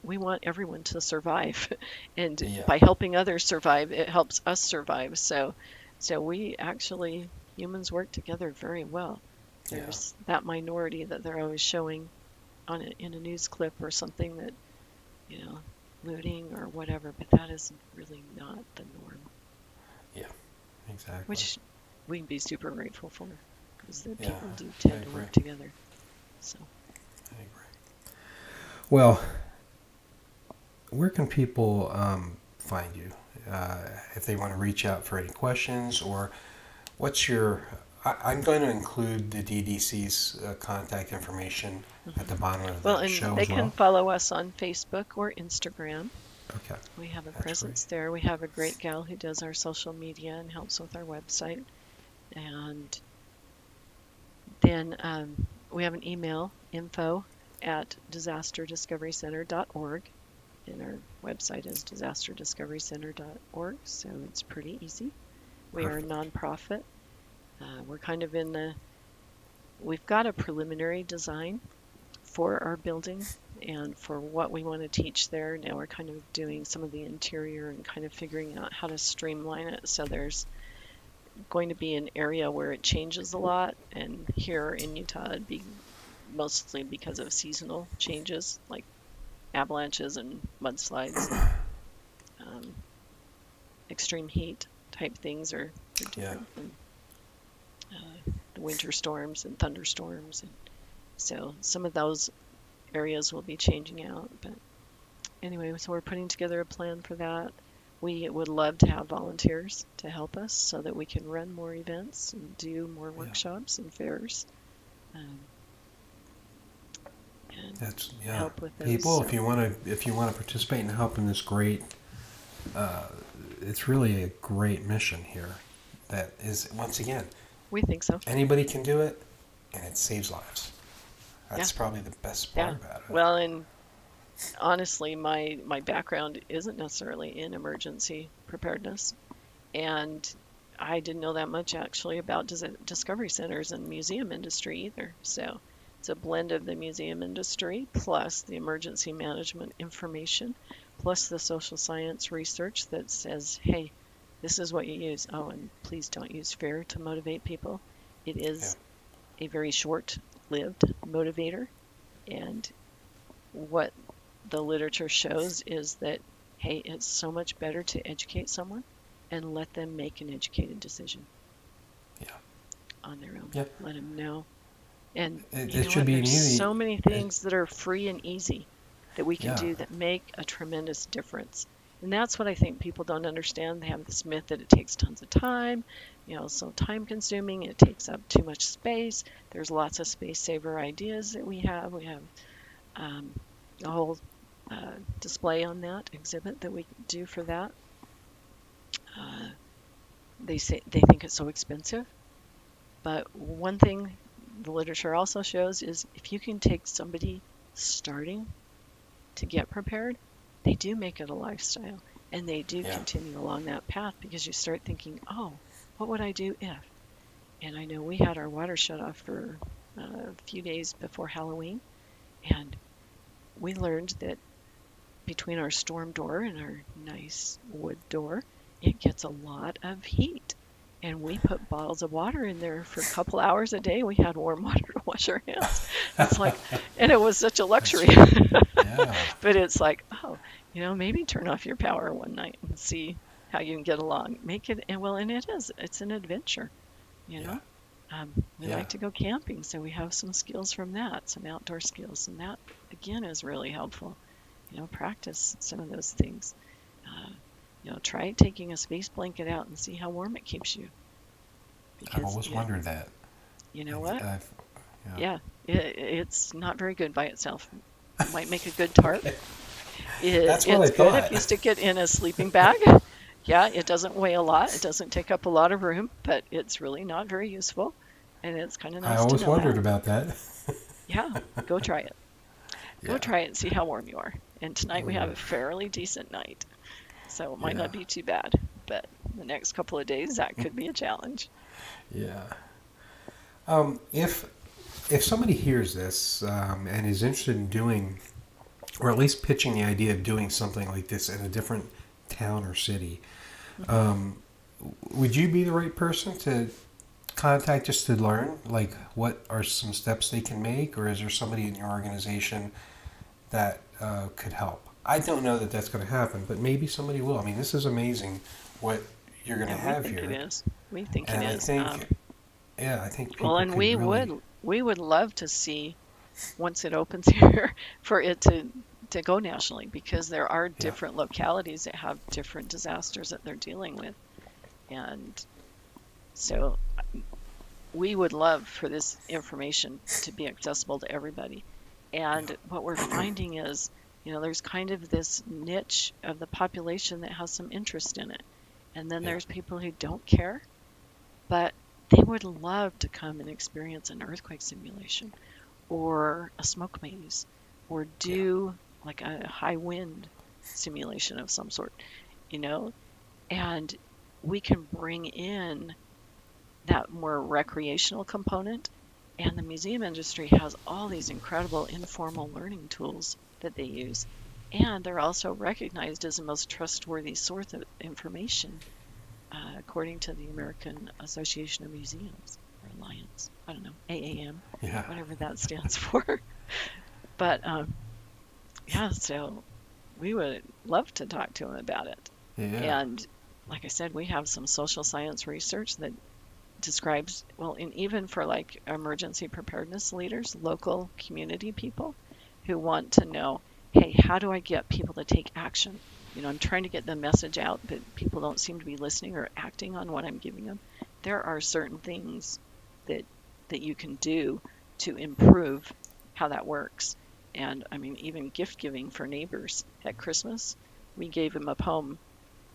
we want everyone to survive, and Yeah. by helping others survive, it helps us survive. So we actually humans work together very well. Yeah. There's that minority that they're always showing in a news clip or something that looting or whatever, but that is really not the norm, Exactly. which we can be super grateful for because the Yeah, people do I tend to agree. work together. So I agree. Well, where can people find you if they want to reach out for any questions, or what's your? I'm going to include the DDC's contact information at the bottom of well, the and show they as well. can follow us on Facebook or Instagram. Okay. We have a That's presence there. We have a great gal who does our social media and helps with our website. And then we have an email, info@disasterdiscoverycenter.org. And our website is disasterdiscoverycenter.org, so it's pretty easy. We are a nonprofit. We're kind of we've got a preliminary design for our building and for what we want to teach there. Now we're kind of doing some of the interior and kind of figuring out how to streamline it. So there's going to be an area where it changes a lot, and here in Utah it'd be mostly because of seasonal changes like avalanches and mudslides, extreme heat type things are different from the winter storms and thunderstorms, and so some of those areas will be changing out. But anyway, so we're putting together a plan for that. We would love to have volunteers to help us so that we can run more events and do more workshops and fairs. And That's help with those. people. So. If you want to participate in helping this great, it's really a great mission here. That is, once again, We think so. anybody can do it, and it saves lives. That's probably the best part about it. Well, and honestly, my background isn't necessarily in emergency preparedness, and I didn't know that much actually about discovery centers and museum industry either. So it's a blend of the museum industry plus the emergency management information plus the social science research that says, hey, this is what you use. Oh, and please don't use fear to motivate people. It is a very short-lived motivator, and what the literature shows is that, hey, it's so much better to educate someone and let them make an educated decision on their own. Yeah. Let them know. And it should be there's easy. so many things that are free and easy that we can Yeah. do that make a tremendous difference. And that's what I think people don't understand. They have this myth that it takes tons of time, so time consuming, it takes up too much space. There's lots of space saver ideas that we have. We have a whole display on that exhibit that we do for that. They think it's so expensive, but one thing the literature also shows is if you can take somebody starting to get prepared, they do make it a lifestyle, and they do Yeah. continue along that path because you start thinking, oh, what would I do if? And I know we had our water shut off for a few days before Halloween, and we learned that between our storm door and our nice wood door, it gets a lot of heat. And we put bottles of water in there for a couple hours a day. We had warm water to wash our hands. It's like, and it was such a luxury. Yeah. But it's like, oh, maybe turn off your power one night and see how you can get along. Make it, and it is. It's an adventure, you know. We Yeah. like to go camping, so we have some skills from that, some outdoor skills, and that again is really helpful. Practice some of those things. Try taking a space blanket out and see how warm it keeps you. I've always wondered that. You know what? Yeah. It's not very good by itself. It might make a good tarp. That's what I It's good thought. if you stick it in a sleeping bag. Yeah, it doesn't weigh a lot. It doesn't take up a lot of room, but it's really not very useful. And it's kind of nice I to always know wondered that. about that. Yeah, go try it. Go Yeah. try it and see how warm you are. And tonight we have a fairly decent night, so it might not be too bad. But the next couple of days, that could be a challenge. Yeah. If somebody hears this and is interested in doing, or at least pitching the idea of doing something like this in a different town or city, would you be the right person to contact just to learn? Like, what are some steps they can make, or is there somebody in your organization that could help? I don't know that that's going to happen, but maybe somebody will. I mean, this is amazing what you're going to have we think here. it is. We think And it I is. think, I think people Well, and could we really, would love to see once it opens here for it to go nationally, because there are different localities that have different disasters that they're dealing with, and so we would love for this information to be accessible to everybody. And what we're finding is, there's kind of this niche of the population that has some interest in it, and then there's people who don't care, but they would love to come and experience an earthquake simulation or a smoke maze or do like a high wind simulation of some sort, and we can bring in that more recreational component. And the museum industry has all these incredible informal learning tools that they use, and they're also recognized as the most trustworthy source of information according to the American Association of Museums, or Alliance, I don't know, AAM, whatever that stands for. But so we would love to talk to them about it. And like I said, we have some social science research that describes, and even for like emergency preparedness leaders, local community people who want to know, hey, how do I get people to take action? I'm trying to get the message out, but people don't seem to be listening or acting on what I'm giving them. There are certain things that you can do to improve how that works. And I mean, even gift giving for neighbors at Christmas, we gave them a poem.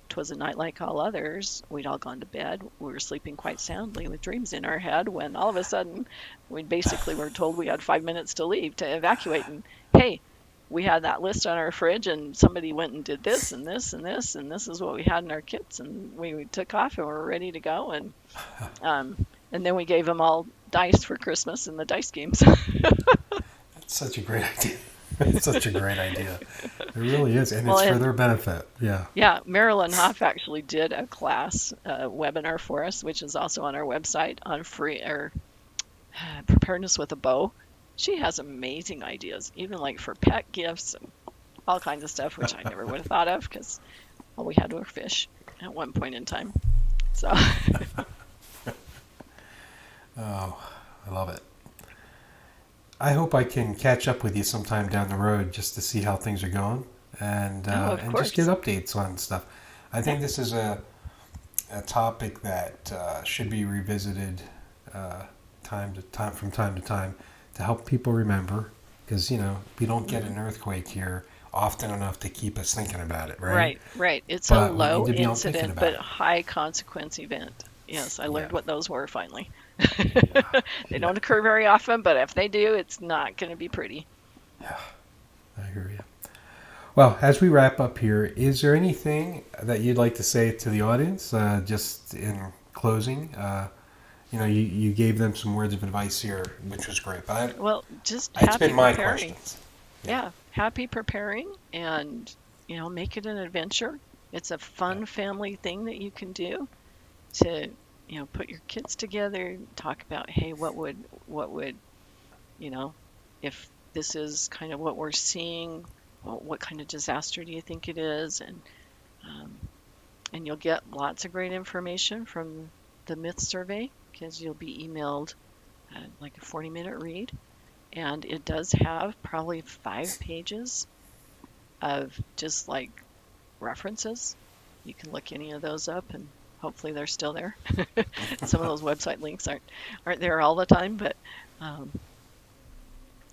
'Twas a night like all others. We'd all gone to bed. We were sleeping quite soundly with dreams in our head when all of a sudden we basically were told we had 5 minutes to leave to evacuate. And hey, we had that list on our fridge, and somebody went and did this and this and this, and this is what we had in our kits, and we took off and we were ready to go. And then we gave them all dice for Christmas and the dice games. That's such a great idea. It's such a great idea. It really is, and it's for their benefit. Yeah. Yeah, Marilyn Hoff actually did a class webinar for us, which is also on our website, on free or preparedness with a bow. She has amazing ideas, even like for pet gifts and all kinds of stuff, which I never would have thought of because all we had were fish at one point in time. So. Oh, I love it. I hope I can catch up with you sometime down the road just to see how things are going and just get updates on stuff. I think this is a topic that should be revisited from time to time to help people remember, because we don't get an earthquake here often enough to keep us thinking about it, right? Right. It's But a we low need to be incident thinking but about it. high consequence event. Yes, I learned what those were finally. They don't occur very often, but if they do, it's not going to be pretty. Yeah, I hear you. Well, as we wrap up here, is there anything that you'd like to say to the audience, just in closing? You gave them some words of advice here, which was great. But Well, just it's happy been my preparing. questions. Yeah, happy preparing, and make it an adventure. It's a fun family thing that you can do to put your kids together, talk about, hey, what would if this is kind of what we're seeing, what kind of disaster do you think it is? Um, and you'll get lots of great information from the myth survey, because you'll be emailed like a 40-minute read, and it does have probably 5 pages of just like references. You can look any of those up, and hopefully they're still there. Some of those website links aren't there all the time, but um,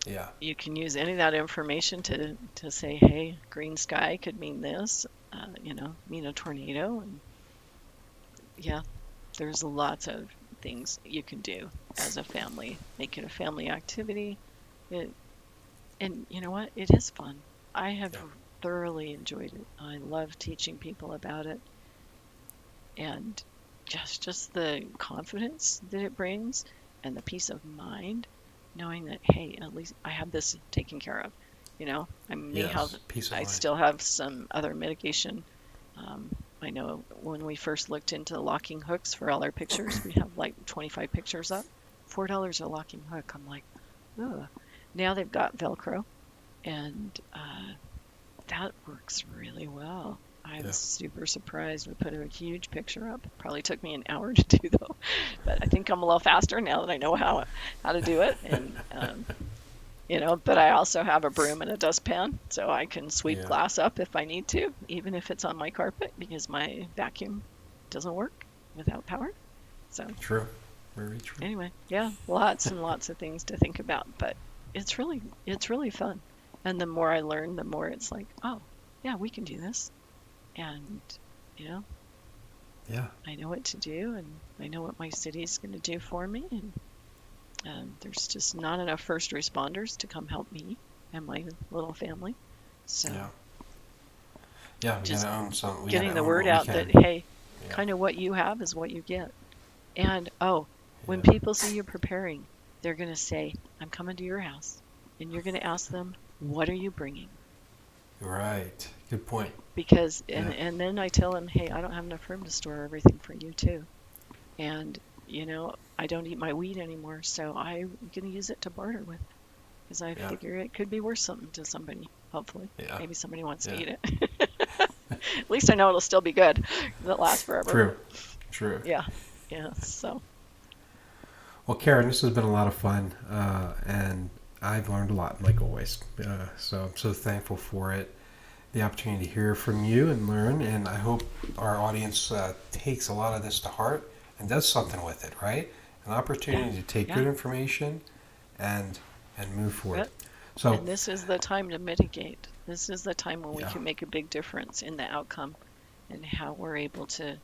Yeah. you can use any of that information to say, hey, green sky could mean this, mean a tornado. And yeah, there's lots of things you can do as a family. Make it a family activity. And you know what? It is fun. I have thoroughly enjoyed it. I love teaching people about it. And just the confidence that it brings, and the peace of mind, knowing that, hey, at least I have this taken care of. I may have, Peace of I mind. still have some other mitigation. I know when we first looked into locking hooks for all our pictures, we have like 25 pictures up, $4 a locking hook. I'm like, ugh. Now they've got Velcro, and that works really well. I was super surprised. We put a huge picture up. Probably took me an hour to do though, but I think I'm a little faster now that I know how to do it. And but I also have a broom and a dustpan, so I can sweep glass up if I need to, even if it's on my carpet, because my vacuum doesn't work without power. So True. Very true. anyway, yeah, lots and lots of things to think about, but it's really fun. And the more I learn, the more it's like, oh, yeah, we can do this. And, Yeah. I know what to do, and I know what my city's going to do for me. And there's just not enough first responders to come help me and my little family. So Yeah, we just gotta own some. We getting gotta the own word what out we that, can. hey, Yeah. kind of what you have is what you get. And, when Yeah. people see you preparing, they're going to say, I'm coming to your house. And you're going to ask them, what are you bringing? Right. Good point. Because Yeah. and then I tell them, hey, I don't have enough room to store everything for you too. And I don't eat my wheat anymore, so I'm going to use it to barter with, because I Yeah. figure it could be worth something to somebody, hopefully. Yeah. Maybe somebody wants to Yeah. eat it. At least I know it'll still be good. It'll last forever. True. True. Yeah. Yeah. So Well, Karen, this has been a lot of fun, and I've learned a lot, like always. So I'm so thankful for it, the opportunity to hear from you and learn, and I hope our audience takes a lot of this to heart and does something with it, right? An opportunity to take good information and move forward. Yep. So, and this is the time to mitigate. This is the time when we Yeah. can make a big difference in the outcome and how we're able to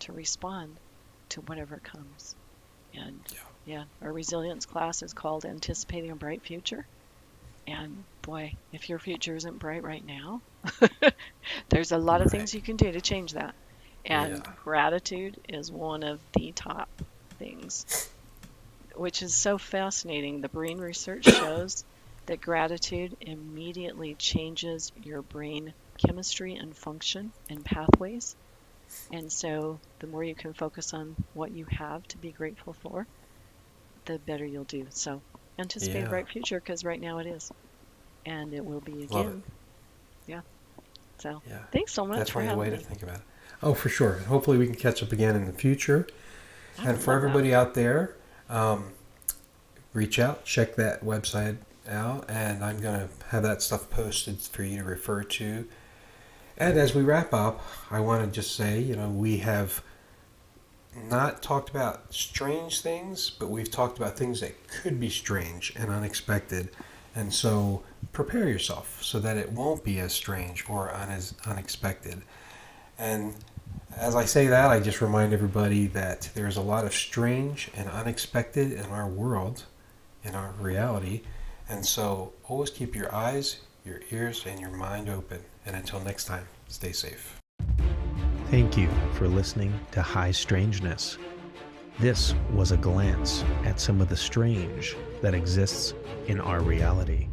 respond to whatever comes. And our resilience class is called Anticipating a Bright Future. And boy, if your future isn't bright right now, there's a lot of things you can do to change that. And gratitude is one of the top things, which is so fascinating. The brain research shows that gratitude immediately changes your brain chemistry and function and pathways. And so the more you can focus on what you have to be grateful for, the better you'll do. So anticipate a bright future, because right now it is. And it will be again. Love it. Yeah. So Yeah. thanks so much That's for one having way me. to think about it. Oh, for sure. Hopefully we can catch up again in the future. I And would for love that. everybody out there, reach out, check that website out, and I'm going to have that stuff posted for you to refer to. And as we wrap up, I want to just say, we have not talked about strange things, but we've talked about things that could be strange and unexpected. And so prepare yourself so that it won't be as strange or as unexpected. And As I say that, I just remind everybody that there's a lot of strange and unexpected in our world, in our reality. And so always keep your eyes, your ears, and your mind open. And until next time, stay safe. Thank you for listening to High Strangeness. This was a glance at some of the strange that exists in our reality.